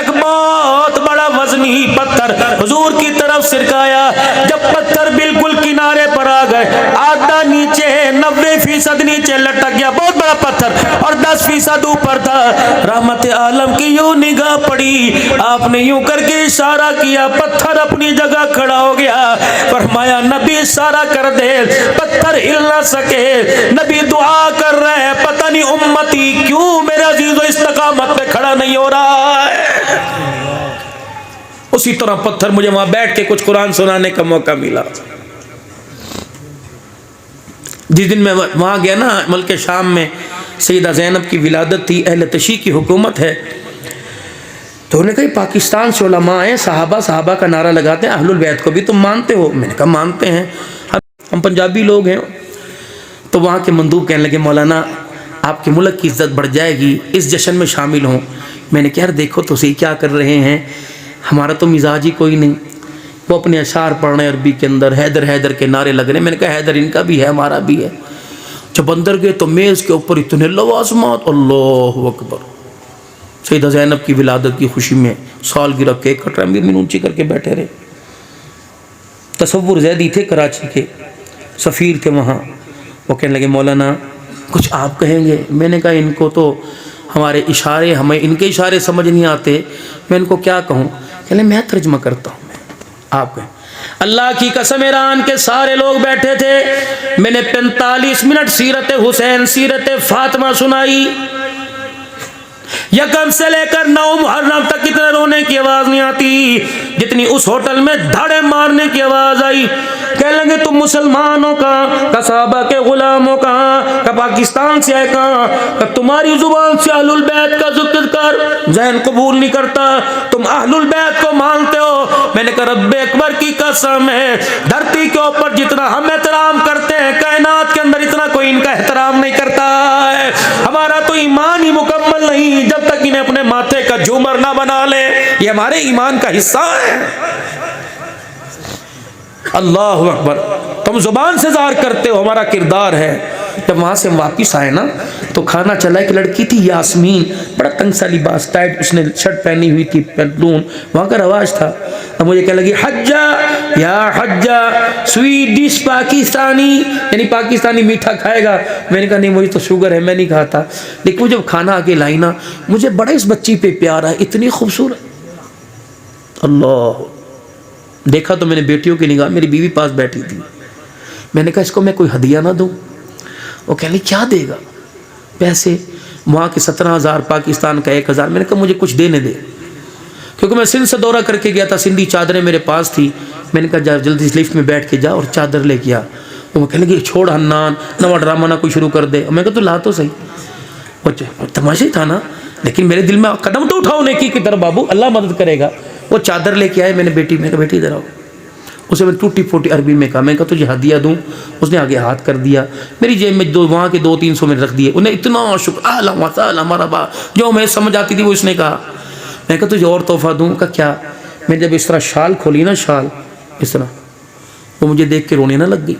एक बहुत बड़ा वजनी पत्थर हुजूर की तरफ सिरकाया। जब पत्थर बिल्कुल किनारे पर आ गए, आधा नीचे 90% नीचे लटक गया, बहुत बड़ा पत्थर, और 10% ऊपर था। रहमत आलम की यूं निगाह पड़ी, आपने यूं करके इशारा किया, पत्थर अपनी जगह खड़ा हो गया। फरमाया नबी इशारा कर दे, पत्थर हिल ना सके। नबी दुआ कर रहे हैं, पता नहीं उम्मती क्यों मेरे अजीजों इस्तकामत पे खड़ा नहीं हो रहा है। उसी तरह पत्थर मुझे वहां बैठ के कुछ कुरान सुनाने का मौका मिला। जिस दिन मैं वहाँ गया ना, मुल्क शाम में सैयदा ज़ैनब की विलादत थी, अहले तशी की हुकूमत है, तो उन्होंने कहा पाकिस्तान से उलमा आए, साहबा का नारा लगाते हैं, अहलुल बैत को भी तुम मानते हो? मैंने कहा मानते हैं, हम पंजाबी लोग हैं। तो वहाँ के मंदूब कहने लगे मौलाना आपके मुल्क की इज़्ज़त बढ़ जाएगी, इस जश्न में शामिल हों। मैंने कहा यार देखो तो सही क्या कर रहे हैं, हमारा तो मिजाज ही कोई नहीं। वो अपने अशार पढ़ रहे हैं अरबी के अंदर, हैदर हैदर के नारे लग रहे हैं। मैंने कहा हैदर इनका भी है, हमारा भी है। जब अंदर गए तो मेज़ के ऊपर इतने लवाज़मात, अल्लाहु अकबर। सैयदा ज़ैनब की विलादत की खुशी में सालगिरह केक कट रहा, मीन ऊँची करके बैठे रहे। तसव्वुर ज़ैदी थे, कराची के सफ़ीर थे वहाँ। वो कहने लगे मौलाना कुछ आप कहेंगे? मैंने कहा इनको तो हमारे इशारे, हमें इनके इशारे समझ नहीं आते, मैं इनको क्या कहूँ? कहले मैं तर्जमा करता हूँ। आप कहें। अल्लाह की कसम, ईरान के सारे लोग बैठे थे। मैंने 45 मिनट सीरत हुसैन, सीरत फातिमा सुनाई। यकम से लेकर 9 मुहर्रम तक इतने रोने की आवाज नहीं आती जितनी उस होटल में धड़े मारने की आवाज आई। कह लेंगे तुम मुसलमानों का सहाबा के गुलामों का पाकिस्तान से आए, का तुम्हारी जुबान से अहलुल बैत का जिक्र कर ज़हन कबूल नहीं करता, तुम अहलुल बैत को मानते हो। मैंने कहा रब्बे अकबर की कसम है, धरती के ऊपर जितना हम एहतराम करते हैं, कायनात के अंदर इतना कोई इनका एहतराम नहीं करता है। हमारा तो ईमान ही मुकम्मल नहीं जब तक इन्हें अपने माथे का झूमर ना बना ले। ये हमारे ईमान का हिस्सा है। अल्लाह अकबर, तुम जुबान से ज़ाहिर करते हो, हमारा किरदार है। जब वहाँ से वापस आए ना तो खाना चला, एक लड़की थी यास्मीन, बड़ा तंग सा लिबास, टाइट उसने शर्ट पहनी हुई थी, पैंटलून, वहाँ का रवाज था। अब मुझे क्या लगी, हज्जा या हज्जा, स्वीट डिश पाकिस्तानी, यानी पाकिस्तानी मीठा खाएगा। मैंने कहा नहीं मुझे तो शुगर है, मैं नहीं खाता। लेकिन वो जब खाना आके लाई ना, मुझे बड़ा इस बच्ची पे प्यार है, इतनी खूबसूरत। अल्लाह, देखा तो मैंने बेटियों की निगाह, मेरी बीवी पास बैठी थी। मैंने कहा इसको मैं कोई हदिया ना दूँ। वो कह रही क्या देगा? पैसे वहाँ के 17,000, पाकिस्तान का 1,000। मैंने कहा मुझे कुछ देने दे, क्योंकि मैं सिंध से दौरा करके गया था, सिंधी चादरें मेरे पास थी। मैंने कहा जा जल्दी लिफ्ट में बैठ के जा और चादर लेके आ। तो वो कहने लगी छोड़ हन्नान, नवा ड्रामा ना कोई शुरू कर दे। मैं कहा तो ला तो सही, वो तमाशा था ना, लेकिन मेरे दिल में कदम तो उठाओ नेकी की तरफ बाबू, अल्लाह मदद करेगा। वो चादर लेके आए, मैंने कहा बेटी इधर आओ। उसे मैं टूटी फूटी अरबी में कहा, मैं कहा तुझे हदिया दूँ। उसने आगे हाथ कर दिया, मेरी जेब में वहाँ के 200-300 मैंने रख दिए। उन्हें इतना शुक्र हमारा बा, जो मैं समझ आती थी वो उसने कहा। मैं कहा तुझे और तोहफा दूँ? का क्या? मैं जब इस तरह शाल खोली ना, शाल इस तरह, वो मुझे देख के रोने ना लग गई।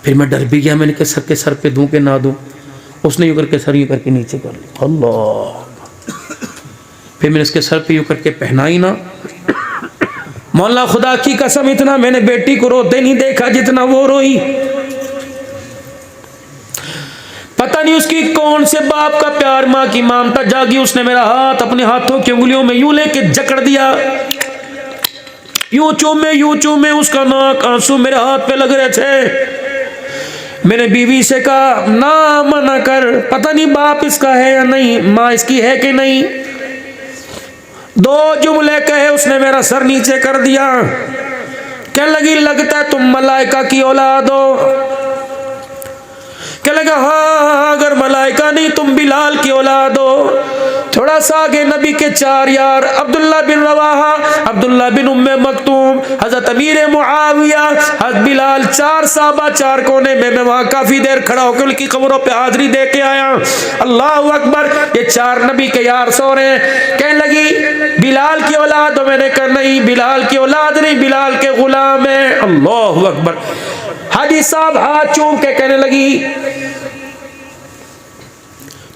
फिर मैं डर भी गया, मैंने कहा सर के सर पे दूँ कि ना दूँ? उसने यूँ करके सर यूँ करके नीचे कर लिया। अल्लाह, फिर मैंने इसके सर पे यूँ करके पहनाई ना, मौला खुदा की कसम इतना मैंने बेटी को रोते नहीं देखा जितना वो रोई। पता नहीं उसकी कौन से बाप का प्यार, माँ की ममता जागी। उसने मेरा हाथ अपने हाथों की उंगलियों में यूं लेके जकड़ दिया, यूं चूमे, उसका नाक आंसू मेरे हाथ पे लग रहे थे। मैंने बीवी से कहा ना मना कर, पता नहीं बाप इसका है या नहीं, माँ इसकी है कि नहीं। 2 जुमले कहे, उसने मेरा सर नीचे कर दिया। कहने लगी लगता है तुम मलाइका की औलाद हो। कहने लगा हाँ, अगर मलाइका नहीं तुम बिलाल की औलाद हो। थोड़ा सा आगे नबी के 4 यार, अब्दुल्ला बिन रवाहा, अब्दुल्ला बिन उम्मे मक्तूम, हजरत अमीर मुआविया, हजरत बिलाल, 4 साहबा 4 कोने में। मैं वहाँ काफी देर खड़ा होकर उनकी कब्रों पे हाजिरी दे के आया। अल्लाह अकबर, ये 4 नबी के यार सो रहे हैं। कहने लगी बिलाल की औलाद हो? मैंने कहा नहीं, बिलाल की औलाद नहीं, बिलाल के गुलाम है। अल्लाह अकबर। हाजी साहब हाथ चूम के कहने लगी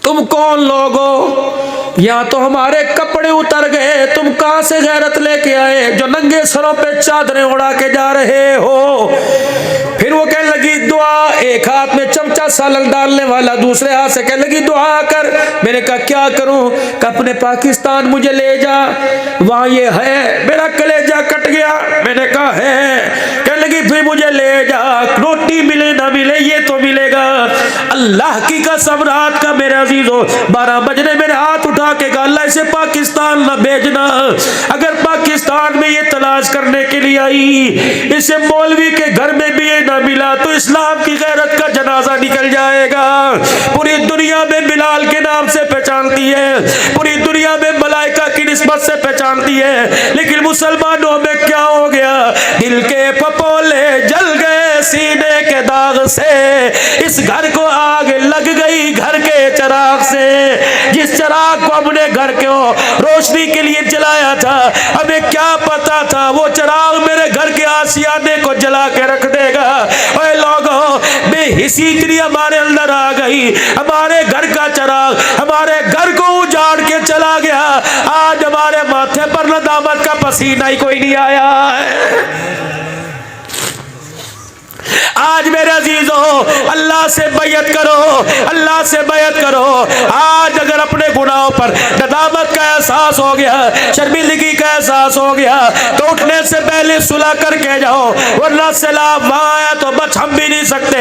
तुम कौन लोग हो? या तो हमारे कपड़े उतर गए, तुम कहां से गैरत लेके आए जो नंगे सरों पे चादरें उड़ा के जा रहे हो? फिर वो कहने लगी दुआ, एक हाथ में चमचा सालन डालने वाला, दूसरे हाथ से कहने लगी दुआ कर। मैंने कहा क्या करूं? कि अपने पाकिस्तान मुझे ले जा, वहां ये है। मेरा कलेजा कट गया। मैंने कहा है। कहने लगी फिर मुझे ले जा, रोटी मिले ना मिले ये तो मिलेगा। अल्लाह की कसम, रात का मेरे अजीजों 12 बजने मेरे हाथ उठा के कहा अल्लाह इसे पाकिस्तान ना भेजना। अगर पाकिस्तान में ये तलाश करने के लिए आई, इसे मौलवी के घर में भी ये ना मिला तो इस्लाम की गैरत का जनाजा निकल जाएगा। पूरी दुनिया में बिलाल के नाम से पहचानती है, पूरी दुनिया में मलाइका की निस्बत से पहचानती है, लेकिन मुसलमानों में क्या हो गया? दिल के पपोले जल गए सीने के दाग से, इस घर को आग लग गई घर के चिराग से। जिस चिराग को हमने घर के रोशनी के लिए जलाया था, हमें क्या पता था वो चिराग मेरे घर के आशियाने को जला के रख देगा। ओए लोगों, बेहिसी इतनी हमारे अंदर आ गई, हमारे घर का चिराग हमारे घर को उजाड़ के चला गया। आज हमारे माथे पर नदामत का पसीना ही कोई नहीं आया है। आज मेरे अजीजों, अल्लाह से बैयत करो, अल्लाह से बैयत करो। आज अगर अपने गुनाहों पर नदामत का एहसास हो गया, शर्मिंदगी का एहसास हो गया, तो उठने से पहले सुलह करके जाओ, वरना सैलाब वहां आया तो बच हम भी नहीं सकते,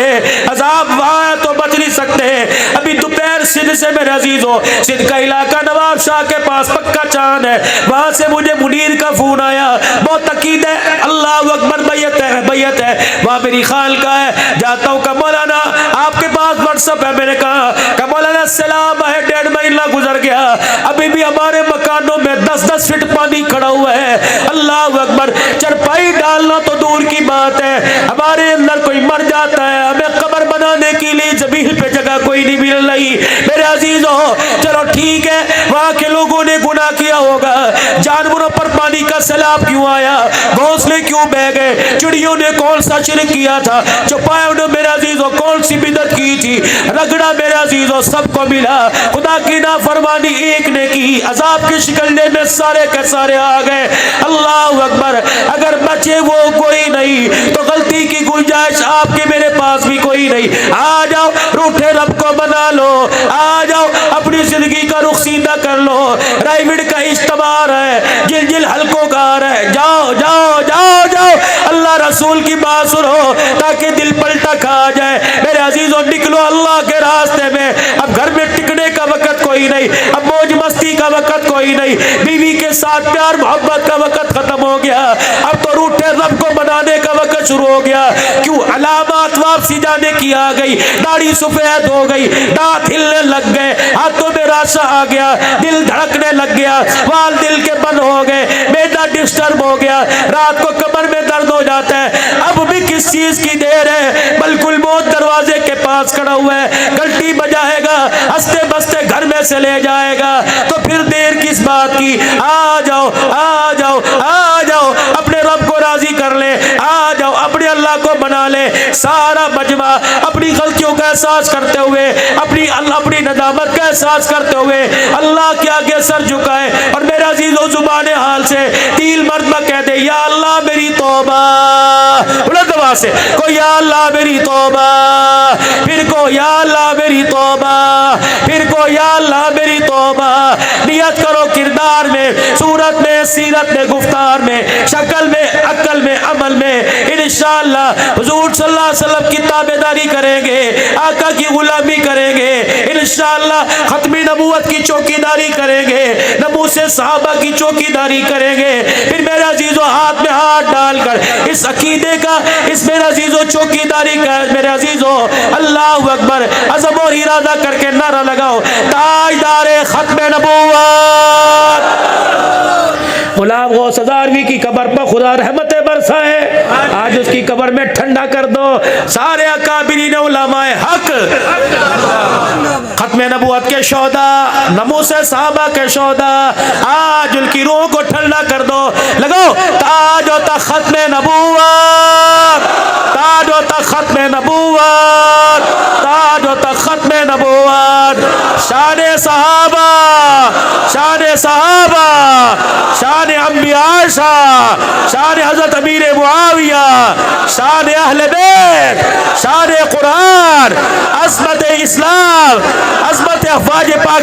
अजाब वहां आया तो बच नहीं सकते। अभी दोपहर सिंध से मेरे अजीजों, सिंध का इलाका नवाब शाह के पास पक्का चांद है, वहां से मुझे मुनीर का फोन आया, बहुत अकीद है, अल्लाह अकबर, बैयत है वहां मेरी खाल का है। जाता हूँ, का मौलाना आपके पास व्हाट्सएप है? मैंने कहा का मौलाना सलाम है, 1.5 महीना गुजर गया, अभी भी हमारे मकानों में 10-10 फीट पानी खड़ा हुआ है। अल्लाह अकबर, चरपाई डालना तो दूर की बात है, हमारे अंदर कोई मर जाता है, हमें कब्र बनाने के लिए जमीन पे जगह मिला, कोई नहीं मिल रही। मेरे अजीजों चलो ठीक है, वहां के लोगों ने गुनाह किया होगा, जानवरों पर पानी का सैलाब क्यों आया, घोंसले क्यों बह गए, चिड़ियों ने कौन सा शिरक किया था, चौपायों ने मेरे अजीजों कौन सी बिदत की थी, रगड़ा मेरे अजीजों सबको मिला। खुदा की नाफरमानी एक ने की, अजाब के शिकंजे में सारे के सारे आ गए। अल्लाह अकबर। अगर बचे वो कोई नहीं तो गलती की गुंजाइश आपके मेरे पास भी कोई नहीं। आ जाओ रूठे रब को बना लो, आ जाओ अपनी जिंदगी का रुख सीधा कर लो। राइविड का इज्तिमा है, जिल जिल हल्कों का है, जाओ जाओ जाओ जाओ अल्लाह रसूल की बात सुनो ताकि दिल पलटा खा जाए। मेरे अजीजों निकलो अल्लाह के रास्ते में। अब घर में टिकने का वक्त कोई नहीं, अब मौज मस्ती का वक्त कोई नहीं, बीवी के साथ प्यार मोहब्बत का वक्त खत्म हो गया। अब तो रूठे रब को बनाने का वक्त शुरू हो गया। क्यों? अलामात वापसी जाने की आ गई, दाढ़ी सफेद हो गई, दांत हिलने लग गए, हाथों में राशा आ गया, दिल धड़कने लग गया, वाल दिल के बंद हो गए, मैदा डिस्टर्ब हो गया, रात को कमर में दर्द हो जाता है। अब भी किस चीज की देर है? बिल्कुल मौत दरवाजे के पास खड़ा हुआ है, घंटी बजाएगा, हंसते बसते घर में से ले जाएगा। तो फिर देर किस बात की? आ जाओ आ जाओ आ जाओ, अपने रब को राजी कर ले, आ जाओ अपने अल्लाह को बना ले। सारा मजमा अपनी गलतियों का एहसास करते हुए, अपनी नदामत का एहसास करते हुए अल्लाह के आगे सर झुकाए और मेरा अजीजों जुबान हाल से 3 मरतबा कह दे, या अल्लाह मेरी तौबा। बुलंद आवाज से को या अल्लाह मेरी तौबा, फिर को या अल्लाह मेरी तौबा, फिर को या अल्लाह मेरी तौबा। नियत करो किरदार में, सूरत में, सीरत में, गुफ्तार में, शक्ल में, अक्ल में, अमल में इंशाअल्लाह हुजूर सल्लल्लाहु अलैहि वसल्लम की ताबेदारी करेंगे, आका की गुलामी करेंगे, इंशाअल्लाह खत्मी नबूवत की चौकीदारी करेंगे, नबू से सहाबा की चौकीदारी करेंगे। फिर मेरे अजीजों हाथ में हाथ डालकर इस अकीदे का, इस मेरे अजीजों चौकीदारी का, मेरे अजीजों अल्लाह अकबर अज़म और इरादा करके नारा लगाओ, ताजदारे खत्म नबूवत गुलाम गौस हज़ारवी की कब्र पर खुदा रहमतें बरसाए। आज उसकी कब्र में ठंडा कर दो। सारे अकाबिरीन उलमाए हक, खत्म नबूवत के शोदा, नमूस सहाबा के शोदा, आज उनकी रूह को ठंडा कर दो। लगाओ ताज व तख्त में नबूवत, ताज व तख्त में नबूवत, ताज व तख्त में नबूवत। शान सहाबा, शान सहाबा, शान अंबिया, शान हजरत अमीर मुआविया, शान अहले बैत, शान कुरान, अज़मत इस्लाम, अज़मत अफ़वाज पाक।